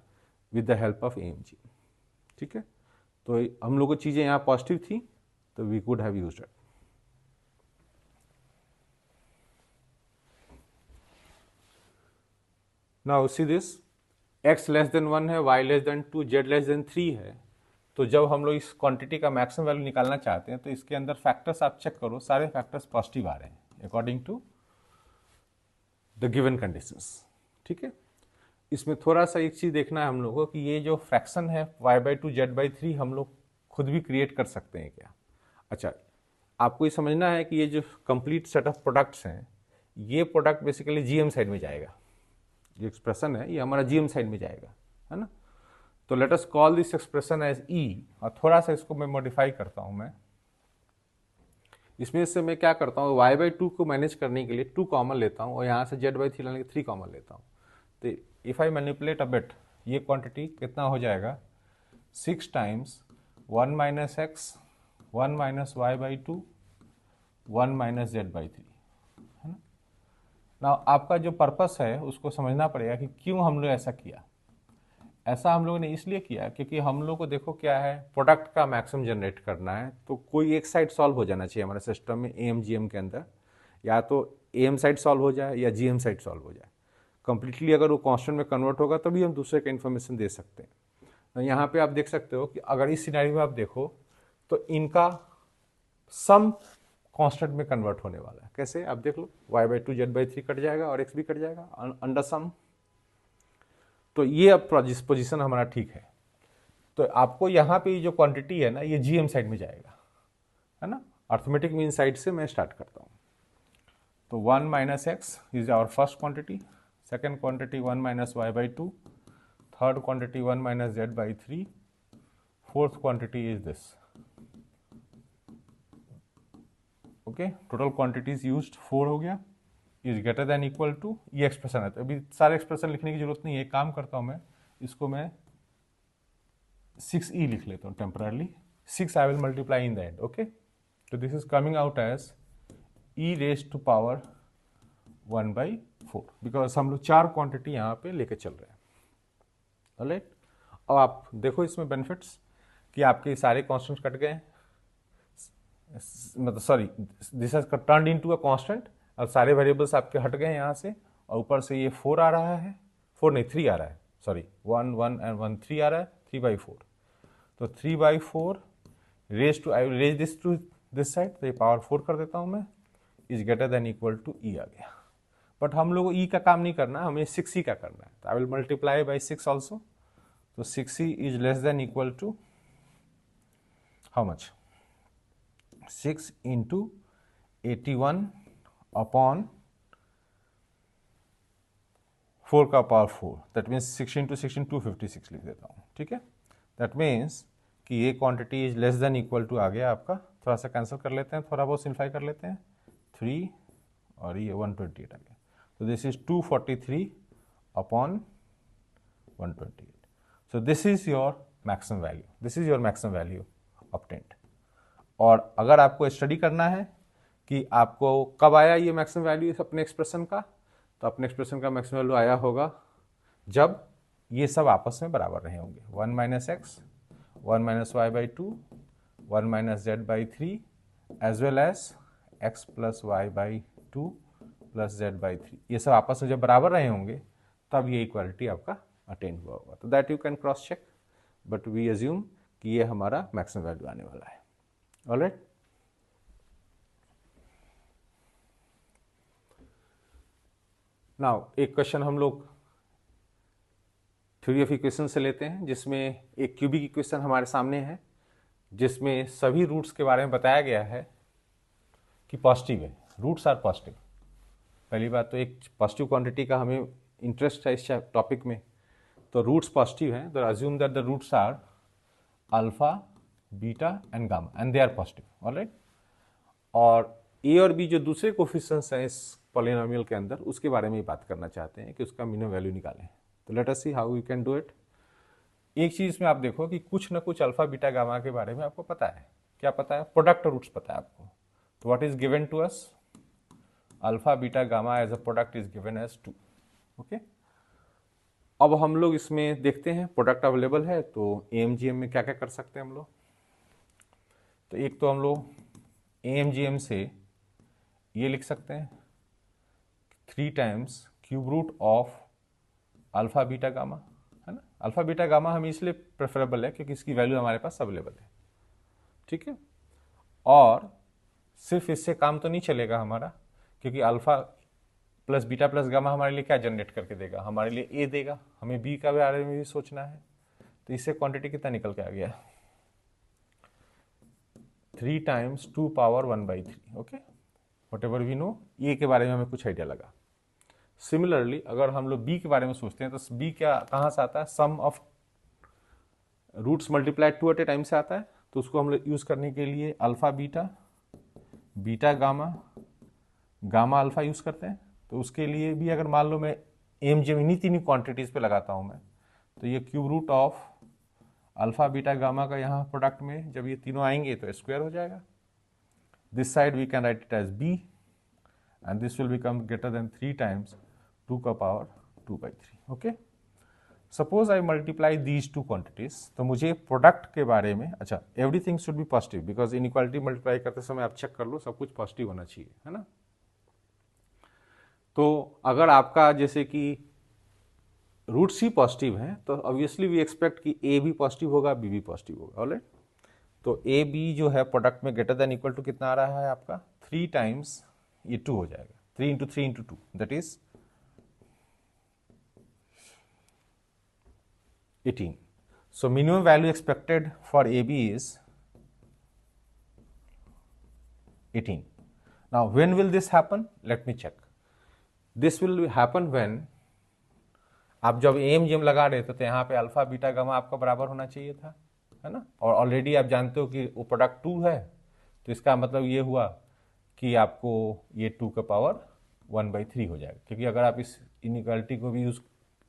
with the help of AMG। ठीक है, तो हम लोग को चीज़ें यहाँ पॉजिटिव थी, तो we could have used it. Now see this, x less than 1 है, y less than 2, z less than 3 है। तो जब हम लोग इस क्वांटिटी का मैक्सिमम वैल्यू निकालना चाहते हैं, तो इसके अंदर फैक्टर्स आप चेक करो, सारे फैक्टर्स पॉजिटिव आ रहे हैं according to the given conditions. ठीक है, इसमें थोड़ा सा एक चीज़ देखना है हम लोगों को कि ये जो फ्रैक्शन है y/2 z/3 हम लोग खुद भी क्रिएट कर सकते हैं क्या। अच्छा, आपको ये समझना है कि ये जो कंप्लीट सेट ऑफ प्रोडक्ट्स हैं, ये प्रोडक्ट बेसिकली जीएम साइड में जाएगा, जो एक्सप्रेशन है ये हमारा जीएम साइड में जाएगा, है ना। तो let us call this expression as E, और थोड़ा सा इसको मैं मॉडिफाई करता हूँ मैं, इसमें से मैं क्या करता हूँ, y/2 को मैनेज करने के लिए 2 कॉमन लेता हूँ और यहाँ से z/3 लाने के 3 कॉमन लेता हूँ। तो if I manipulate a bit, ये क्वांटिटी कितना हो जाएगा, 6 times 1 minus x 1 minus y/2 1 minus z/3, है ना। ना आपका जो पर्पस है उसको समझना पड़ेगा कि क्यों हम लोग ऐसा किया। ऐसा हम लोगों ने इसलिए किया क्योंकि हम लोग को देखो क्या है, प्रोडक्ट का मैक्सिमम जनरेट करना है, तो कोई एक साइड सॉल्व हो जाना चाहिए हमारे सिस्टम में AMGM के अंदर, या तो AM साइड सॉल्व हो जाए या GM साइड सॉल्व हो जाए। कंप्लीटली अगर वो कांस्टेंट में कन्वर्ट होगा तभी हम दूसरे का इन्फॉर्मेशन दे सकते हैं। तो यहाँ पे आप देख सकते हो कि अगर इस सिनेरियो में आप देखो तो इनका सम कांस्टेंट में कन्वर्ट होने वाला है। कैसे, आप देख लो, y/2 z/3 कट जाएगा और x भी कट जाएगा अंडर सम। तो ये अब पोजीशन हमारा ठीक है। तो आपको यहाँ पे जो क्वांटिटी है ना, ये GM साइड में जाएगा, है ना। अर्थमेटिक मीन साइड से मैं स्टार्ट करता हूँ। तो 1 minus X is our first quantity, second quantity 1 minus y/2, third quantity 1 minus z/3, fourth quantity is this. Okay, total quantities used 4 हो गया, is greater than equal to, ये expression है। तो अभी सारे एक्सप्रेशन लिखने की जरूरत नहीं है, एक काम करता हूँ मैं, इसको मैं 6e लिख लेता हूँ temporarily, 6 I will multiply in the end. Okay, तो this is coming out as e raise to power 1/4, because हम लोग 4 क्वांटिटी यहाँ पे लेके चल रहे हैं। ऑलराइट, अब आप देखो इसमें बेनिफिट्स कि आपके सारे कॉन्स्टेंट्स कट गए, मतलब sorry, this has turned into a constant. अब सारे वेरिएबल्स आपके हट गए यहाँ से, और ऊपर से ये 4 आ रहा है, 4 नहीं 3 आ रहा है, सॉरी 1 1 एंड 1 3 आ रहा है, 3/4। तो 3/4 raise to, I will raise this to this side, तो ये पावर 4 कर देता हूँ मैं, is greater than equal to E आ गया। बट हम लोग ई का काम नहीं करना, हमें 6e का करना है, तो I will multiply by 6 also. तो 6e is less than equal to how much, 6 into 81 upon 4 का पावर 4, दैट मीन्स 16 to 16 256 लिख देता हूँ, ठीक है। दैट मीन्स कि ये quantity is less than equal to आ गया आपका, थोड़ा सा कैंसिल कर लेते हैं, थोड़ा बहुत सिंप्लीफाई कर लेते हैं, 3 और ये 128 आ गया। तो this is 243 upon 128। So this is your maximum value, this is your maximum value obtained. और अगर आपको स्टडी करना है कि आपको कब आया ये मैक्सिमम वैल्यू अपने एक्सप्रेशन का, तो अपने एक्सप्रेशन का मैक्सिमम वैल्यू आया होगा जब ये सब आपस में बराबर रहे होंगे, 1 minus x, 1 minus y by 2, 1 minus z by 3 as well as x plus y by 2 plus z by 3, ये सब आपस में जब बराबर रहे होंगे तब ये इक्वालिटी आपका अटेन हुआ होगा। तो that you can cross check, but we assume कि ये हमारा मैक्सिमम वैल्यू आने वाला है। ऑलराइट, नाउ एक क्वेश्चन हम लोग थ्योरी ऑफ इक्वेशन से लेते हैं, जिसमें एक क्यूबिक इक्वेशन हमारे सामने है, जिसमें सभी रूट्स के बारे में बताया गया है कि पॉजिटिव है, रूट्स आर पॉजिटिव। पहली बात तो एक पॉजिटिव क्वांटिटी का हमें इंटरेस्ट है इस टॉपिक में, तो रूट्स पॉजिटिव हैं, तो assume that the roots are alpha, beta and gamma and they are positive. Alright, और ए और बी जो दूसरे कोफिशिएंट्स हैं इस पॉलिनोमियल के अंदर, उसके बारे में बात करना चाहते हैं कि उसका मिनिमम वैल्यू निकालें। तो let us see how we can do it. एक चीज में आप देखो कि कुछ ना कुछ अल्फा बीटा गामा के बारे में आपको पता है। क्या पता है? प्रोडक्ट रूट्स पता है आपको। तो what is given to us? Alpha beta gamma as a product is given as 2। Okay, अब हम लोग इसमें देखते हैं प्रोडक्ट अवेलेबल है तो एएमजीएम में क्या क्या कर सकते हैं हम लोग। तो एक तो हम लोग एएमजीएम से ये लिख सकते हैं 3 times cube root of alpha beta gamma, है ना। अल्फा बीटा गामा हमें इसलिए प्रेफरेबल है क्योंकि इसकी वैल्यू हमारे पास अवेलेबल है, ठीक है। और सिर्फ इससे काम तो नहीं चलेगा हमारा, क्योंकि alpha plus beta plus gamma हमारे लिए क्या जनरेट करके देगा? हमारे लिए ए देगा, हमें बी का बारे में भी सोचना है। तो इससे क्वांटिटी कितना निकल के आ गया? 3 times 2 power 1/3। Okay, whatever we know, A के बारे में हमें कुछ आइडिया लगा। सिमिलरली अगर हम लोग बी के बारे में सोचते हैं तो बी क्या कहाँ से आता है? Sum of roots multiplied 2 at a time से आता है। तो उसको हम लोग यूज करने के लिए alpha beta, beta gamma, gamma alpha use करते हैं। तो उसके लिए भी अगर मान लो मैं एमजीएम इन्हीं तीन क्वांटिटीज पे लगाता हूं मैं, तो ये cube root of alpha beta gamma का यहाँ प्रोडक्ट में जब ये तीनों आएंगे तो स्क्वायर हो जाएगा। This side we can write it as b and this will become greater than 3 times 2 का power 2/3। Okay, suppose I multiply these two quantities, तो मुझे प्रोडक्ट के बारे में, अच्छा everything should be positive because inequality multiply करते समय आप चेक कर लो सब कुछ पॉजिटिव होना चाहिए, है ना। तो अगर आपका जैसे कि रूट्स ही पॉजिटिव हैं तो ऑब्वियसली वी एक्सपेक्ट कि ए भी पॉजिटिव होगा, बी भी पॉजिटिव होगा। ऑलराइट, तो ए बी जो है प्रोडक्ट में ग्रेटर देन इक्वल टू कितना आ रहा है आपका? 3 टाइम्स ये 2 हो जाएगा, 3 into 3 into 2 that is 18। So minimum value expected for AB is 18. Now when will this happen? Let me check. This will happen when आप जब एएमजीएम लगा रहे थे तो यहाँ पे अल्फा बीटा गामा आपका बराबर होना चाहिए था, है ना। और ऑलरेडी आप जानते हो कि वो प्रोडक्ट 2 है, तो इसका मतलब ये हुआ कि आपको ये 2 का पावर 1/3 हो जाएगा। क्योंकि अगर आप इस इनइक्वालिटी को भी यूज,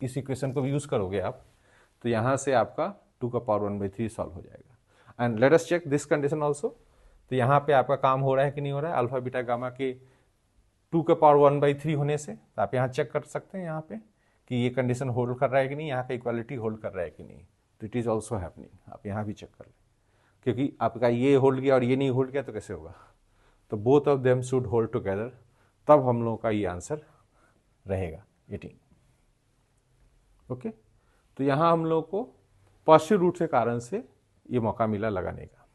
इस इक्वेशन को भी यूज करोगे आप, तो यहाँ से आपका 2 का पावर 1/3 सॉल्व हो जाएगा। And let us check this condition also. तो यहाँ पे आपका काम हो रहा है कि नहीं हो रहा है अल्फा बीटा गामा के 2 का पावर 1/3 होने से। तो आप यहाँ चेक कर सकते हैं यहाँ पे कि ये कंडीशन होल्ड कर रहा है कि नहीं, यहाँ का इक्वालिटी होल्ड कर रहा है कि नहीं। तो इट इज ऑल्सो हैपनिंग, आप यहाँ भी चेक कर लें। क्योंकि आपका ये होल्ड किया और ये नहीं होल्ड किया तो कैसे होगा? तो both of them should hold together, तब हम लोगों का ये आंसर रहेगा 18। ओके, तो यहाँ हम लोग को पॉजिटिव रूट के कारण से ये मौका मिला लगाने का।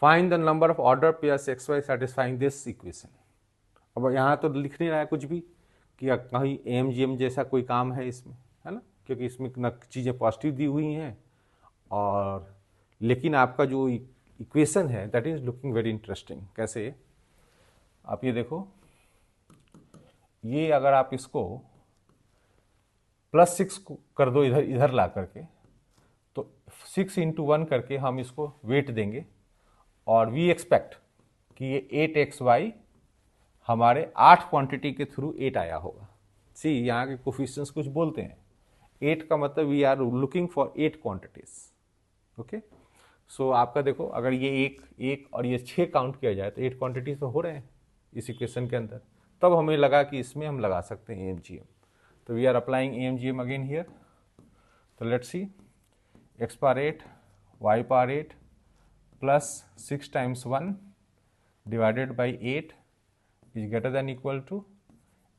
Find the number of order pairs x y satisfying this equation. अब यहाँ तो लिख नहीं रहा है कुछ भी कि कहीं एएमजीएम जैसा कोई काम है इसमें, है ना, क्योंकि इसमें न चीज़ें पॉजिटिव दी हुई हैं और लेकिन आपका जो इक्वेशन है that is looking very interesting. कैसे? आप ये देखो, ये अगर आप इसको +6 कर दो इधर इधर ला करके, तो 6 × 1 करके हम इसको वेट देंगे, और वी एक्सपेक्ट कि ये 8xy हमारे 8 क्वांटिटी के थ्रू 8 आया होगा। सी यहाँ के कोफिशिएंट्स कुछ बोलते हैं, 8 का मतलब we are looking for 8 quantities. Okay, so आपका देखो, अगर ये एक और ये 6 काउंट किया जाए तो 8 क्वांटिटी तो हो रहे हैं इस इक्वेशन के अंदर। तब हमें लगा कि इसमें हम लगा सकते हैं AMGM। तो we are applying AMGM again here. तो let's see, x power 8 y power 8 plus 6 × 1 divided by 8 is greater than equal to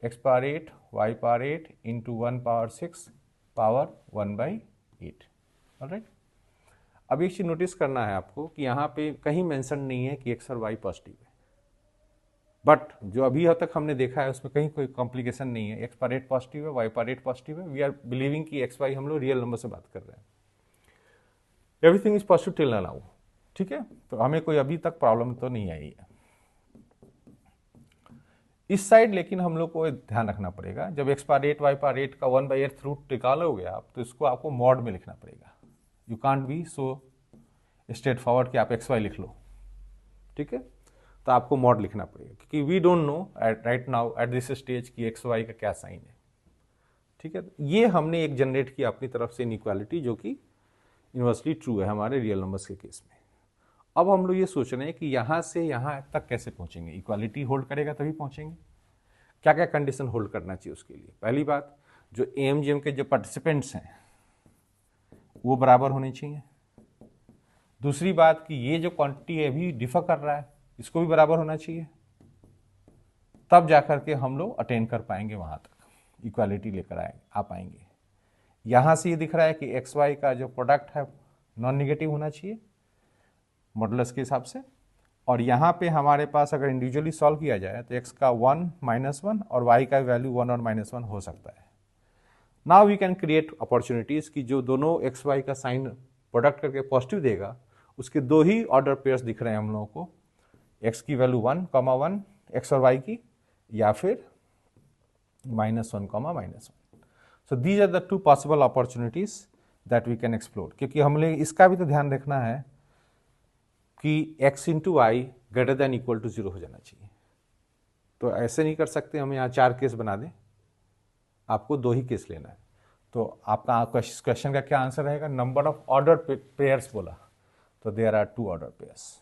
x power 8 y power 8 into 1 power 6 power 1/8। Alright, अब एक चीज नोटिस करना है आपको कि यहाँ पे कहीं मेंशन नहीं है कि x और y पॉजिटिव है, बट जो अभी तक हमने देखा है उसमें कहीं कोई कॉम्प्लिकेशन नहीं है। x पावर 8 पॉजिटिव है, y पावर 8 पॉजिटिव है। वी आर बिलीविंग कि x y हम लोग रियल नंबर से बात कर रहे हैं। Everything is positive till now, ठीक है। तो हमें कोई अभी तक प्रॉब्लम तो नहीं आई है इस साइड, लेकिन हम लोग को ध्यान रखना पड़ेगा, जब x पावर 8 y पावर 8 का 1/8 रूट निकालोगे आप, तो इसको आपको मॉड में लिखना पड़ेगा। You can't be so straight forward कि आप xy लिख लो, ठीक है। तो आपको मॉड लिखना पड़ेगा, क्योंकि we don't know right now at this stage कि xy का क्या साइन है, ठीक है। ये हमने एक जनरेट किया अपनी तरफ से इनइक्वालिटी, जो कि यूनिवर्सली ट्रू है हमारे रियल नंबर्स के केस में। अब हम लोग ये सोच रहे हैं कि यहाँ से यहाँ तक कैसे पहुँचेंगे। इक्वालिटी होल्ड करेगा तभी पहुँचेंगे। क्या क्या कंडीशन होल्ड करना चाहिए उसके लिए? पहली बात, जो AMGM के जो पार्टिसिपेंट्स हैं वो बराबर होने चाहिए। दूसरी बात कि ये जो क्वांटिटी अभी डिफर कर रहा है इसको भी बराबर होना चाहिए, तब जाकर के हम लोग अटेन कर पाएंगे वहाँ तक, इक्वालिटी लेकर आ पाएंगे। यहाँ से ये दिख रहा है कि XY का जो प्रोडक्ट है नॉन निगेटिव होना चाहिए मॉडुलस के हिसाब से, और यहाँ पे हमारे पास अगर इंडिविजुअली सॉल्व किया जाए तो x का 1 -1 और y का वैल्यू 1 और -1 हो सकता है। Now we can create opportunities कि जो दोनों XY का साइन प्रोडक्ट करके पॉजिटिव देगा, उसके दो ही ऑर्डर पेयर्स दिख रहे हैं हम लोगों को, x की वैल्यू 1, 1 x और y की, या फिर -1, -1। So these are the two possible opportunities that we can explore. क्योंकि हमने इसका भी तो ध्यान रखना है कि x into y greater than equal to 0 हो जाना चाहिए। तो ऐसे नहीं कर सकते हम यहाँ 4 केस बना दें, आपको 2 ही केस लेना है। तो आपका क्वेश्चन का क्या आंसर रहेगा? नंबर ऑफ ऑर्डर पेयर्स बोला, तो there are 2 order pairs.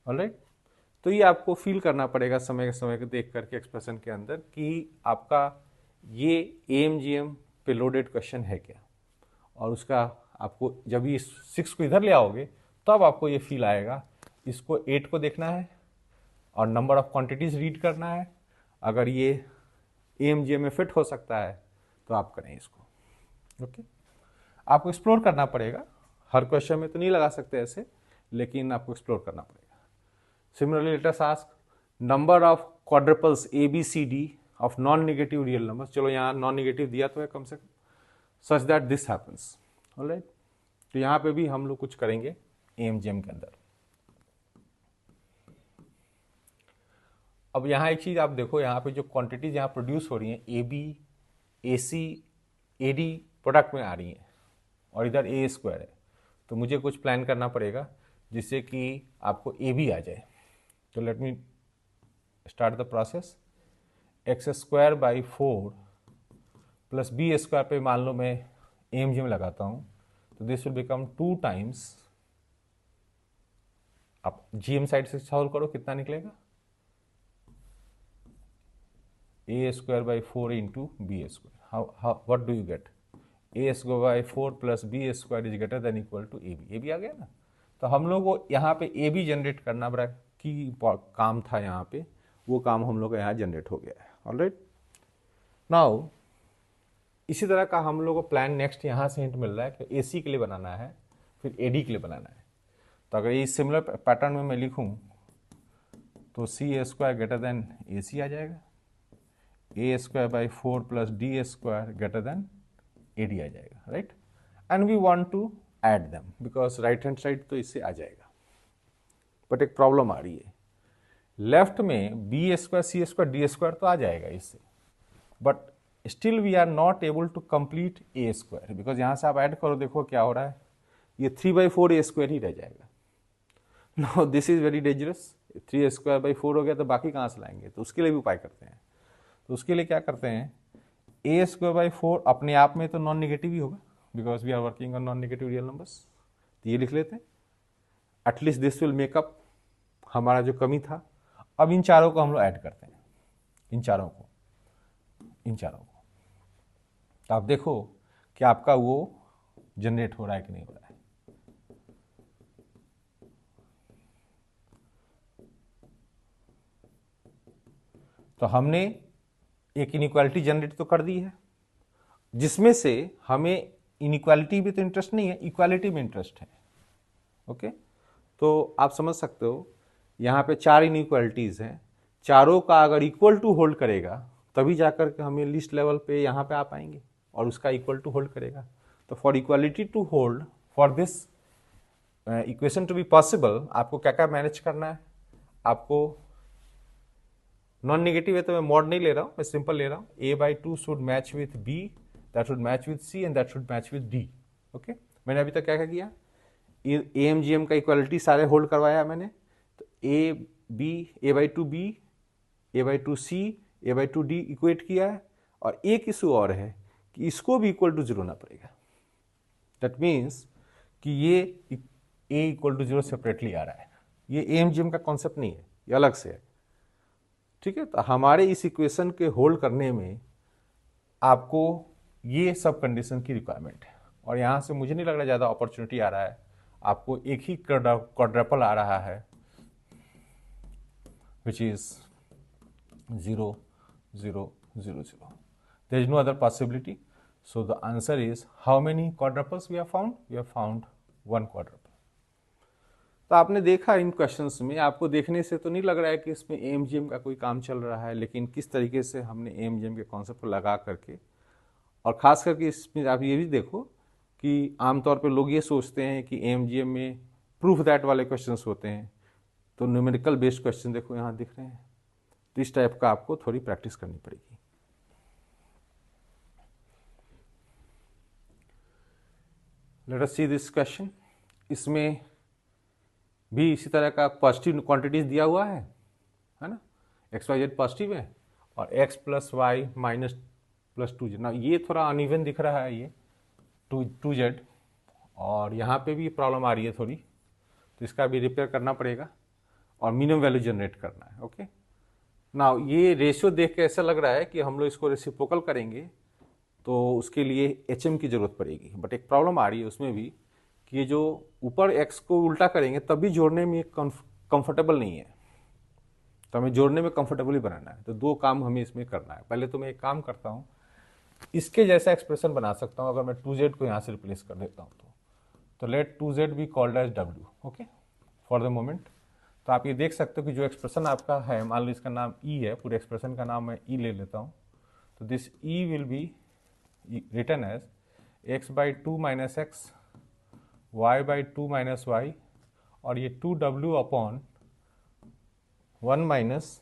Alright, तो ये आपको फील करना पड़ेगा समय को देख करके एक्सप्रेशन के अंदर कि आपका ये AMGM पे लोडेड क्वेश्चन है क्या, और उसका आपको जब ये 6 को इधर ले आओगे तब आपको ये फील आएगा। इसको 8 को देखना है और नंबर ऑफ क्वांटिटीज रीड करना है। अगर ये AMGM में फिट हो सकता है तो आप करें इसको। ओके, आपको एक्सप्लोर करना पड़ेगा, हर क्वेश्चन में तो नहीं लगा सकते ऐसे, लेकिन आपको एक्सप्लोर करना पड़ेगा। Similarly let us ask number of quadruples ABCD of non negative real numbers. चलो यहाँ नॉन नेगेटिव दिया तो है कम से कम, such that this happens. Alright, तो यहाँ पे भी हम लोग कुछ करेंगे AMGM के अंदर। अब यहाँ एक चीज आप देखो, यहाँ पे जो क्वांटिटीज यहाँ प्रोड्यूस हो रही हैं AB, AC, AD प्रोडक्ट में आ रही हैं, और इधर A² है। तो मुझे कुछ प्लान करना पड़ेगा जिससे कि आपको AB आ जाए। तो let me start the process. x²/4 plus B² पे मान लो मैं AMGM लगाता हूँ, तो दिस विल बिकम 2 टाइम्स, आप GM साइड से सॉल्व करो कितना निकलेगा, A²/4 into B²। What do you get? A² plus B² is greater than equal to AB आ गया ना। तो हम लोग को यहाँ पे AB जनरेट करना बड़ा की काम था, यहाँ पे वो काम हम लोग का यहाँ जनरेट हो गया है। ऑलराइट, नाउ इसी तरह का हम लोग को प्लान नेक्स्ट यहाँ से हिंट मिल रहा है कि AC के लिए बनाना है, फिर AD के लिए बनाना है। तो अगर ये सिमिलर पैटर्न में मैं लिखूँ तो C² ग्रेटर देन AC आ जाएगा, A²/4 plus D² greater than AD आ जाएगा। Right, and we want to add them because right hand side तो इससे आ जाएगा। बट एक प्रॉब्लम आ रही है, लेफ्ट में b square c square d square तो आ जाएगा इससे, but still we are not able to complete a square, because यहाँ से आप ऐड करो, देखो क्या हो रहा है, ये 3/4 ए स्क्वायर ही रह जाएगा। No this is very dangerous, 3 स्क्वायर/4 हो गया तो बाकी कहाँ से लाएंगे, तो उसके लिए भी उपाय करते हैं। तो उसके लिए क्या करते हैं, a²/4 अपने आप में तो नॉन नेगेटिव ही होगा, because we are working on non negative real numbers, तो ये लिख लेते हैं, एटलीस्ट दिस विल मेकअप हमारा जो कमी था। अब इन चारों को हम लोग ऐड करते हैं, इन चारों को तो आप देखो कि आपका वो जनरेट हो रहा है कि नहीं हो रहा है। तो हमने एक इनइक्वालिटी जनरेट तो कर दी है, जिसमें से हमें इनइक्वालिटी भी तो इंटरेस्ट नहीं है, इक्वालिटी में इंटरेस्ट है। ओके, तो आप समझ सकते हो यहाँ पे 4 इनइक्वालिटीज हैं, चारों का अगर इक्वल टू होल्ड करेगा तभी जाकर के हमें लिस्ट लेवल पे यहाँ पे आ पाएंगे, और उसका इक्वल टू होल्ड करेगा। तो for equality to hold, for this equation to be possible, आपको क्या क्या मैनेज करना है। आपको नॉन नेगेटिव है तो मैं मॉड नहीं ले रहा हूँ, मैं सिंपल ले रहा हूँ, a/2 should match with b, that should match with c and that should match with d। Okay, मैंने अभी तक क्या क्या किया, AMGM का इक्वालिटी सारे होल्ड करवाया मैंने, तो a/2 b, a/2 c, a/2 d equate किया है, और एक इशू और है कि इसको भी इक्वल टू 0 होना पड़ेगा। दैट मीन्स कि ये a=0 सेपरेटली आ रहा है, ये AMGM का कॉन्सेप्ट नहीं है, ये अलग से है। ठीक है, तो हमारे इस इक्वेशन के होल्ड करने में आपको ये सब कंडीशन की रिक्वायरमेंट है, और यहाँ से मुझे नहीं लग रहा ज़्यादा अपॉर्चुनिटी आ रहा है, आपको एक ही क्वाड्रपल आ रहा है, which is 0 0 0 0। There is no other possibility, so the answer is how many quadruples we have found, we have found 1 quadruple. तो आपने देखा इन क्वेश्चंस में, आपको देखने से तो नहीं लग रहा है कि इसमें AMGM का कोई काम चल रहा है, लेकिन किस तरीके से हमने AMGM के कॉन्सेप्ट को लगा करके, और ख़ास करके इसमें आप ये भी देखो कि आमतौर पे लोग ये सोचते हैं कि AMGM में प्रूफ दैट वाले क्वेश्चंस होते हैं, तो न्यूमेरिकल बेस्ड क्वेश्चन देखो यहाँ दिख रहे हैं, तो इस टाइप का आपको थोड़ी प्रैक्टिस करनी पड़ेगी। Late us see this question, इसमें भी इसी तरह का पॉजिटिव क्वांटिटीज दिया हुआ है ना, XYZ पॉजिटिव है और x + y - +2z। ना ये थोड़ा अनइवन दिख रहा है, ये 2z, और यहाँ पे भी प्रॉब्लम आ रही है थोड़ी, तो इसका भी रिपेयर करना पड़ेगा और मिनिमम वैल्यू जनरेट करना है। ओके, ना ये रेशियो देख के ऐसा लग रहा है कि हम लोग इसको रेसिप्रोकल करेंगे तो उसके लिए HM की जरूरत पड़ेगी, बट एक प्रॉब्लम आ रही है उसमें भी कि ये जो ऊपर x को उल्टा करेंगे तब भी जोड़ने में कंफर्टेबल नहीं है, तो हमें जोड़ने में कंफर्टेबल ही बनाना है। तो 2 काम हमें इसमें करना है। पहले तो मैं एक काम करता हूँ, इसके जैसा एक्सप्रेशन बना सकता हूँ अगर मैं 2z को यहाँ से रिप्लेस कर देता हूँ तो let 2z be called as w। Okay, for the moment. तो आप ये देख सकते हो कि जो एक्सप्रेशन आपका है, मान लो इसका नाम e है, पूरे एक्सप्रेशन का नाम मैं e ले लेता हूँ, तो this e will be written as x/2 - x, y/2 - y, और ये 2w अपॉन 1 माइनस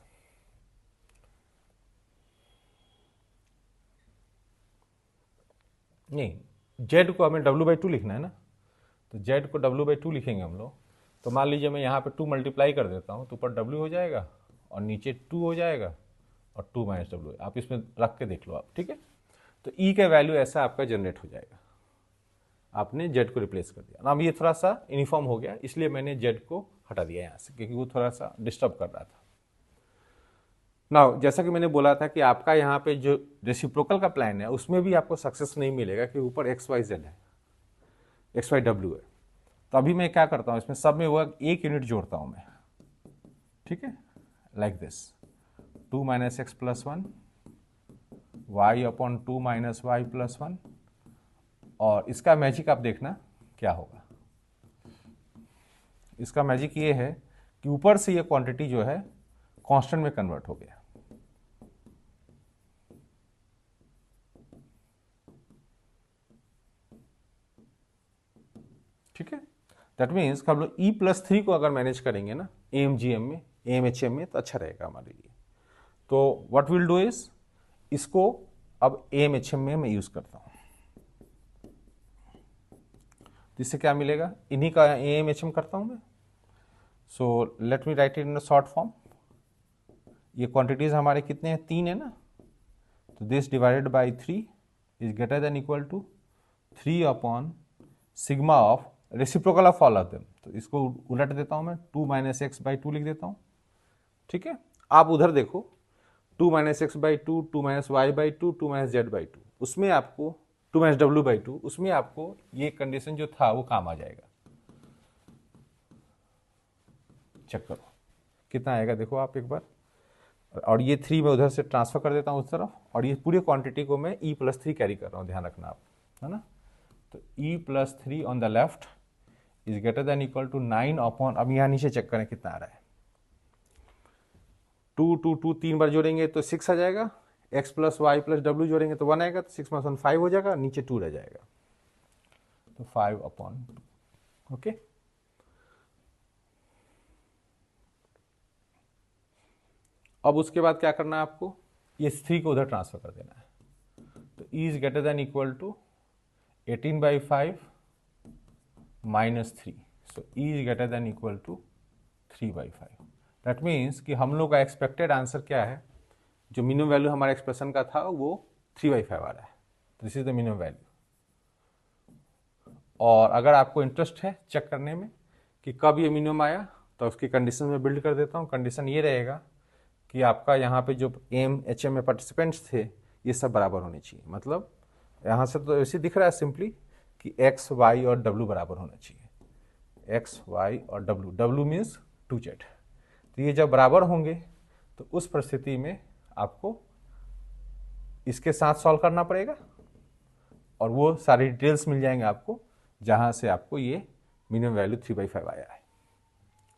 नहीं, z को हमें w/2 लिखना है ना, तो z को w/2 लिखेंगे हम लोग। तो मान लीजिए मैं यहाँ पे 2 मल्टीप्लाई कर देता हूँ, तो ऊपर w हो जाएगा और नीचे 2 हो जाएगा और 2 - w, आप इसमें रख के देख लो आप। ठीक है, तो e का वैल्यू ऐसा आपका जनरेट हो जाएगा, आपने z को रिप्लेस कर दिया। अब ये थोड़ा सा यूनिफॉर्म हो गया, इसलिए मैंने z को हटा दिया यहाँ से, क्योंकि वो थोड़ा सा डिस्टर्ब कर रहा था। ना जैसा कि मैंने बोला था कि आपका यहाँ पे जो रेसिप्रोकल का प्लान है उसमें भी आपको सक्सेस नहीं मिलेगा, कि ऊपर XYZ है, XYW है। तो अभी मैं क्या करता हूँ, इसमें सब में वो 1 यूनिट जोड़ता हूँ मैं। ठीक है, like this 2 - x + 1, y/2 - y + 1, और इसका मैजिक आप देखना क्या होगा। इसका मैजिक ये है कि ऊपर से ये क्वांटिटी जो है कांस्टेंट में कन्वर्ट हो गया। ठीक है, दैट मीन्स हम लोग E + 3 को अगर मैनेज करेंगे ना AMGM में, AMHM में, तो अच्छा रहेगा हमारे लिए। तो व्हाट विल डू इज, इसको अब AMHM में मैं यूज करता हूं, इससे क्या मिलेगा, इन्हीं का AMHM करता हूं मैं। So let me write it in short form. ये क्वांटिटीज हमारे कितने हैं, 3 है ना, तो this divided by 3 is greater than equal to 3 upon sigma of reciprocal of all of them. तो इसको उलट देता हूं मैं, 2 माइनस एक्स बाई 2 लिख देता हूं, ठीक है। आप उधर देखो, 2 minus x by 2, 2 minus y by 2, 2 minus z by 2, उसमें आपको 2 माइनस डब्ल्यू बाई 2, उसमें आपको ये कंडीशन जो था वो काम आ जाएगा। चेक करो कितना आएगा, देखो आप एक बार। और ये 3 मैं उधर से ट्रांसफर कर देता हूँ उस तरफ, और ये पूरी क्वांटिटी को मैं E+3 कैरी कर रहा हूँ, ध्यान रखना आप, है ना। तो E+3 on the left is greater than equal to 9 upon, अब यहाँ नीचे चेक करें कितना आ रहा है, 2 2 2 3 बार जोड़ेंगे तो 6 आ जाएगा, x प्लस वाई प्लस डब्ल्यू जोड़ेंगे तो 1 आएगा, तो 6 + 1 5 हो जाएगा, नीचे 2 रह जाएगा, तो 5 अपॉन 2। ओके, अब उसके बाद क्या करना है आपको, ये 3 को उधर ट्रांसफर कर देना है। तो E is greater than equal to 18/5 minus 3, so E is greater than equal to 3/5। That means कि हम लोग का एक्सपेक्टेड आंसर क्या है, जो मिनिमम वैल्यू हमारे एक्सप्रेशन का था वो 3/5 आ रहा है, this is the minimum value. और अगर आपको इंटरेस्ट है चेक करने में कि कब ये मिनिमम आया, तो उसकी कंडीशन में बिल्ड कर देता हूँ। कंडीशन ये रहेगा कि आपका यहाँ पे जो AMHM में पार्टिसिपेंट्स थे ये सब बराबर होने चाहिए, मतलब यहाँ से तो ऐसे दिख रहा है सिंपली कि x, y और w बराबर होना चाहिए, x, y और w मीन्स 2z। तो ये जब बराबर होंगे तो उस परिस्थिति में आपको इसके साथ सॉल्व करना पड़ेगा, और वो सारी डिटेल्स मिल जाएंगे आपको, जहाँ से आपको ये मिनिमम वैल्यू 3/5 आया है।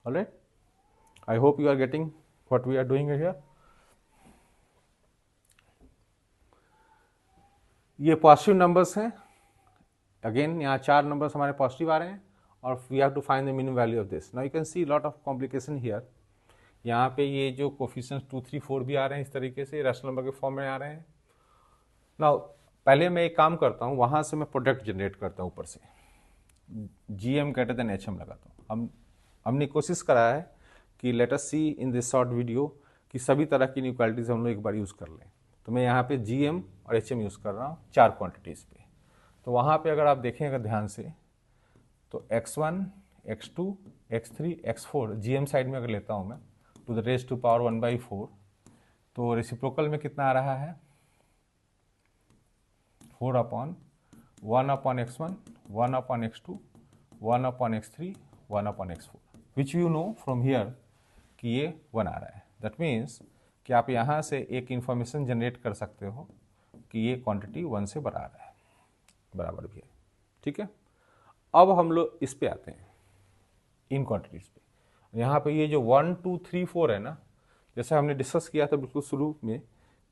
Alright, I hope you are getting what we are doing here। ये पॉजिटिव नंबर्स हैं, अगेन यहाँ 4 नंबर्स हमारे पॉजिटिव आ रहे हैं, और we have to find the minimum value of this. Now you can see lot of complication here. यहाँ पे ये जो कोफिशिएंट्स 2, 3, 4 भी आ रहे हैं, इस तरीके से रैशनल नंबर के फॉर्म में आ रहे हैं। नाउ पहले मैं एक काम करता हूँ, वहाँ से मैं प्रोडक्ट जनरेट करता हूँ, ऊपर से GM ग्रेटर देन HM लगाता हूँ। हमने कोशिश करा है कि let us see in this short video कि सभी तरह की इनइक्वालिटीज हम लोग एक बार यूज़ कर लें। तो मैं यहाँ पे GM और HM यूज़ कर रहा हूँ 4 क्वांटिटीज़ पे। तो वहाँ पे अगर आप देखें अगर ध्यान से, तो x1, x2, x3, x4 GM side में अगर लेता हूँ मैं, to the raise to power 1/4, तो रेसिप्रोकल में कितना आ रहा है, 4 upon 1 upon x1, 1 upon x2, 1 upon x3, 1 upon x4, which you know from here कि ये 1 आ रहा है। दैट मीन्स कि आप यहाँ से एक इंफॉर्मेशन जनरेट कर सकते हो कि ये क्वांटिटी 1 से बराबर है, बराबर भी है, ठीक है। अब हम लोग इस पे आते हैं, इन क्वांटिटीज पे। यहाँ पे ये जो 1, 2, 3, 4 है ना, जैसे हमने डिस्कस किया था बिल्कुल शुरू में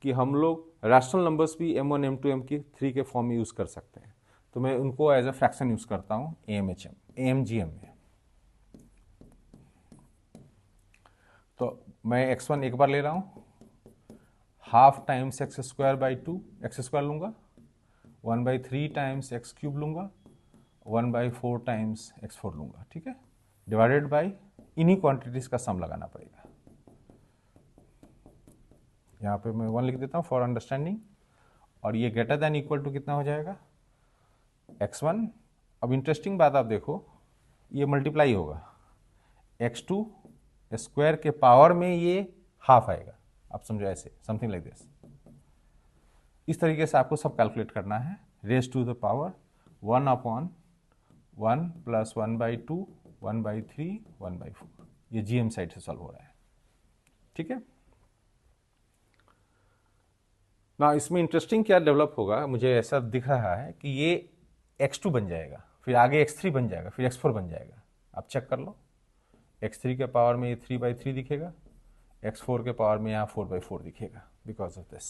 कि हम लोग रैशनल नंबर्स भी M1, M2, M3 के फॉर्म में यूज़ कर सकते हैं। तो मैं उनको एज अ फ्रैक्शन यूज़ करता हूँ AMGM में। तो मैं x1 एक बार ले रहा हूँ, half times x² x square लूँगा, 1/3 टाइम्स x³ लूँगा, 1/4 टाइम्स x4 लूँगा, ठीक है, डिवाइडेड बाई इन्हीं क्वांटिटीज़ का सम लगाना पड़ेगा। यहाँ पे मैं 1 लिख देता हूँ फॉर अंडरस्टैंडिंग, और ये ग्रेटर देन इक्वल टू कितना हो जाएगा, x1। अब इंटरेस्टिंग बात आप देखो, ये मल्टीप्लाई होगा, x2 स्क्वायर के पावर में ये हाफ आएगा, आप समझो ऐसे, समथिंग लाइक दिस। इस तरीके से आपको सब कैलकुलेट करना है, raise to the power 1 upon 1 plus 1/2, 1/3, 1/4। ये GM साइड से सॉल्व हो रहा है, ठीक है ना। इसमें इंटरेस्टिंग क्या डेवलप होगा, मुझे ऐसा दिख रहा है कि ये x2 बन जाएगा, फिर आगे x3 बन जाएगा, फिर x4 बन जाएगा। आप चेक कर लो, x3 के पावर में ये 3/3 दिखेगा, x4 के पावर में यहाँ 4/4 दिखेगा, बिकॉज ऑफ दिस,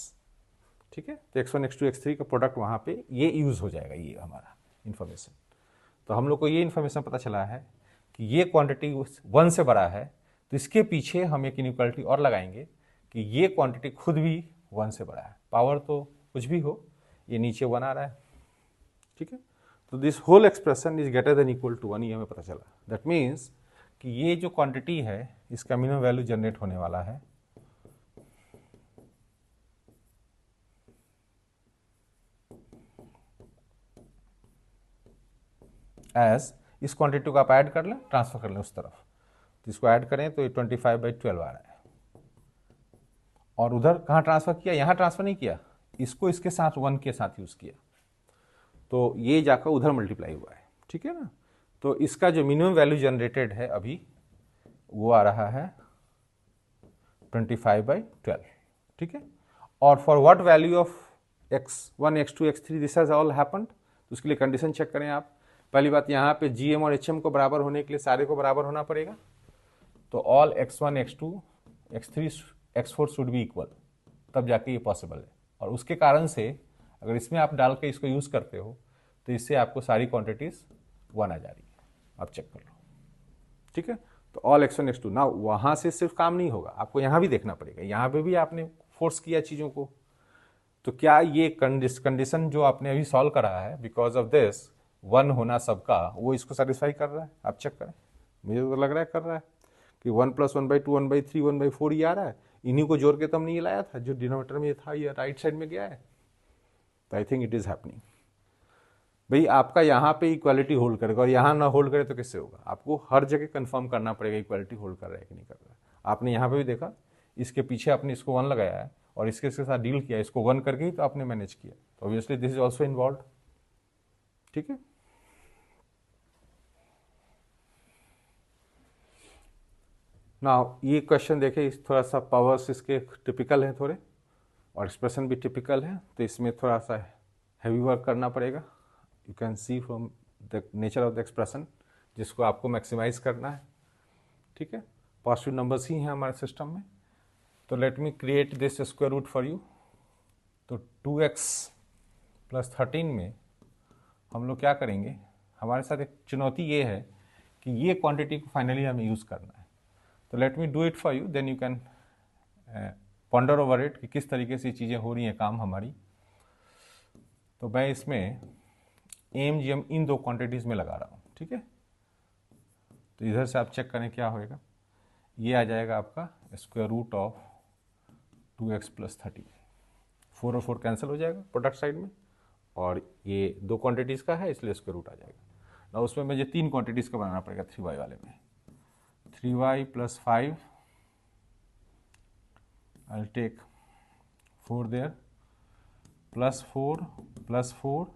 ठीक है। तो x1, x2, x3 का प्रोडक्ट वहाँ पे ये यूज़ हो जाएगा, ये हमारा इन्फॉर्मेशन। तो हम लोग को ये इन्फॉर्मेशन पता चला है कि ये क्वांटिटी 1 से बड़ा है, तो इसके पीछे हम एक इनइक्वालिटी और लगाएंगे कि ये क्वांटिटी खुद भी 1 से बड़ा है, पावर तो कुछ भी हो, ये नीचे 1 आ रहा है, ठीक है। तो this whole expression is greater than equal to 1, ये हमें पता चला। दैट मीन्स कि ये जो क्वांटिटी है इसका मिनिमम वैल्यू जनरेट होने वाला है एज, इस क्वांटिटी को आप ऐड कर लें, ट्रांसफर कर लें उस तरफ, तो इसको ऐड करें तो ये 25/12 आ रहा है। और उधर कहाँ ट्रांसफर किया, यहाँ ट्रांसफर नहीं किया, इसको इसके साथ 1 के साथ यूज किया, तो ये जाकर उधर मल्टीप्लाई हुआ है, ठीक है ना। तो इसका जो मिनिमम वैल्यू जनरेटेड है अभी वो आ रहा है 25/12, ठीक है। और for what value of x1 x2 x3 this has all happened, तो उसके लिए कंडीशन चेक करें आप। पहली बात, यहाँ पे gm और hm को बराबर होने के लिए सारे को बराबर होना पड़ेगा, तो all x1 x2 x3 x4 should be equal, तब जाके ये पॉसिबल है। और उसके कारण से अगर इसमें आप डाल के इसको यूज करते हो तो इससे आपको सारी क्वांटिटीज 1 आ जा रही है, आप चेक कर लो, ठीक है। तो ऑल x1 x2, ना वहां से सिर्फ काम नहीं होगा, आपको यहां भी देखना पड़ेगा, यहां पे भी आपने फोर्स किया चीजों को, तो क्या ये कंडीशन जो आपने अभी सॉल्व करा है बिकॉज ऑफ दिस 1 होना सबका, वो इसको सेटिस्फाई कर रहा है, आप चेक करें। मुझे तो लग रहा है कर रहा है कि 1 + 1/2 1/3 1/4 ये आ रहा है, इन्हीं को जोड़ के तो हमने ये लाया था, जो डिनोमिनेटर में था ये राइट साइड में गया है, तो I think it is happening. भाई आपका यहाँ पे इक्वालिटी होल्ड करेगा और यहाँ ना होल्ड करे तो किससे होगा, आपको हर जगह कंफर्म करना पड़ेगा इक्वालिटी होल्ड कर रहा है कि नहीं कर रहा है। आपने यहाँ पे भी देखा, इसके पीछे आपने इसको 1 लगाया है और इसके साथ डील किया, इसको 1 करके ही तो आपने मैनेज किया, तो obviously this is also involve, ठीक है। ना ये क्वेश्चन देखे, थोड़ा सा पावर्स इसके टिपिकल हैं थोड़े, और एक्सप्रेशन भी टिपिकल है, तो इसमें थोड़ा सा हैवी वर्क करना पड़ेगा। You can C from the nature of the expression, जिसको आपको मैक्सिमाइज करना है, ठीक है। पॉजिटिव नंबर्स ही हैं हमारे सिस्टम में। तो let me create this square root for you. तो 2x + 13 में हम लोग क्या करेंगे, हमारे साथ एक चुनौती ये है कि ये क्वांटिटी को फाइनली हमें यूज़ करना है। तो let me do it for you, then you can ponder over it कि किस तरीके से चीज़ें हो रही हैं काम हमारी। तो मैं इसमें AMGM इन 2 क्वांटिटीज़ में लगा रहा हूँ, ठीक है। तो इधर से आप चेक करें क्या होएगा, ये आ जाएगा आपका स्क्वायर रूट ऑफ 2x + 13, 4 और 4 कैंसिल हो जाएगा प्रोडक्ट साइड में, और ये 2 क्वांटिटीज़ का है इसलिए स्क्वायर रूट आ जाएगा ना। उसमें मुझे 3 क्वांटिटीज़ का बनाना पड़ेगा 3y वाले में। 3y + 5, I'll take 4 there, +4 +4,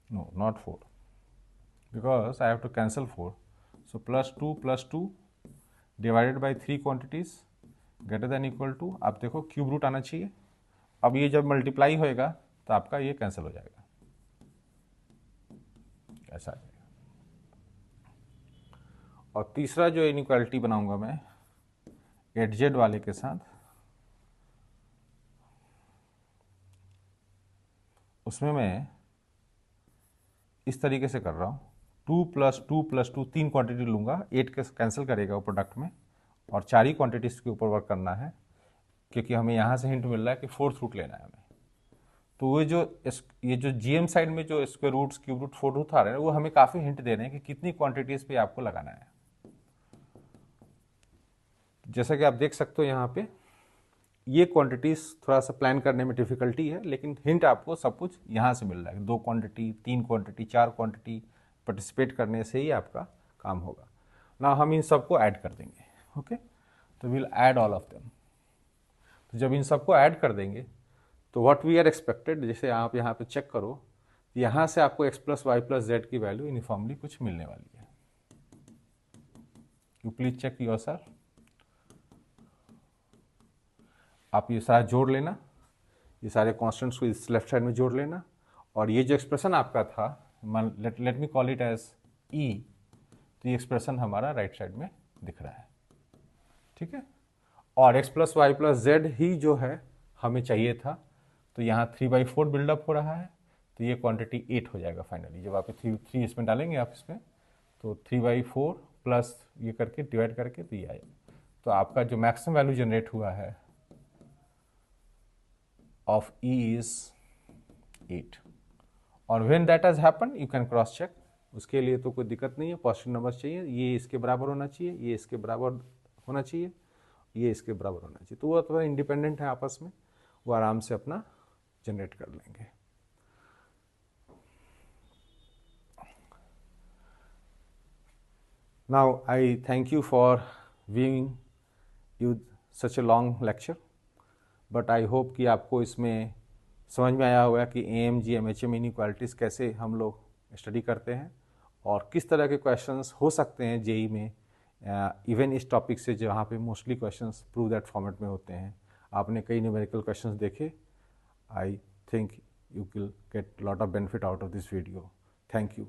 no not 4 because I have to cancel 4, so +2 +2 divided by 3 quantities greater than equal to, आप देखो क्यूब रूट आना चाहिए। अब ये जब मल्टीप्लाई होएगा तो आपका ये कैंसिल हो जाएगा, ऐसा आ जाएगा। और तीसरा जो इनइक्वालिटी बनाऊंगा मैं HZ वाले के साथ, उसमें मैं इस तरीके से कर रहा हूँ, 2 + 2 + 2 3 क्वांटिटी लूँगा, 8 के कैंसिल करेगा वो प्रोडक्ट में, और 4 ही क्वांटिटीज़ के ऊपर वर्क करना है, क्योंकि हमें यहाँ से हिंट मिल रहा है कि 4th रूट लेना है हमें। तो ये जो GM साइड में जो square roots cube root 4 root आ रहे हैं, वो हमें काफ़ी हिंट दे रहे हैं कि कितनी क्वांटिटीज़ पे आपको लगाना है। जैसा कि आप देख सकते हो यहाँ पे ये क्वांटिटीज थोड़ा सा प्लान करने में डिफिकल्टी है, लेकिन हिंट आपको सब कुछ यहाँ से मिल रहा है। 2 क्वांटिटी, 3 क्वांटिटी, 4 क्वांटिटी पार्टिसिपेट करने से ही आपका काम होगा ना। हम इन सबको ऐड कर देंगे, ओके। तो will add all of them. तो जब इन सबको ऐड कर देंगे तो व्हाट वी आर एक्सपेक्टेड, जैसे आप यहाँ पे चेक करो, यहाँ से आपको x + y + z की वैल्यू यूनिफॉर्मली कुछ मिलने वाली है। You please check yourself. आप ये सारा जोड़ लेना, ये सारे कॉन्स्टेंट्स को इस लेफ्ट साइड में जोड़ लेना, और ये जो एक्सप्रेशन आपका था, let me call it as E, तो ये एक्सप्रेशन हमारा राइट साइड में दिख रहा है, ठीक है। और x + y + z ही जो है हमें चाहिए था, तो यहाँ 3/4 बिल्डअप हो रहा है, तो ये क्वांटिटी 8 हो जाएगा फाइनली। जब आप 3 इसमें डालेंगे आप इसमें, तो 3/4 प्लस ये करके डिवाइड करके तो ये आया। तो आपका जो मैक्सिमम वैल्यू जनरेट हुआ है ऑफ E इज 8 और when that has happen you can cross check. उसके लिए तो कोई दिक्कत नहीं है, पॉजिटिव नंबर चाहिए, ये इसके बराबर होना चाहिए, ये इसके बराबर होना चाहिए, ये इसके बराबर होना चाहिए। तो वो थोड़ा इंडिपेंडेंट है आपस में, वो आराम से अपना जनरेट कर लेंगे। Now I thank you for viewing you such a long lecture, but I hope कि आपको इसमें समझ में आया होगा कि AMGM HM इनइक्वालिटीज़ कैसे हम लोग स्टडी करते हैं और किस तरह के क्वेश्चंस हो सकते हैं जेई में, इवन इस टॉपिक से जहाँ पे mostly questions prove that format में होते हैं। आपने कई न्यूमेरिकल क्वेश्चंस देखे। I think you will get a lot of benefit out of this video. Thank you.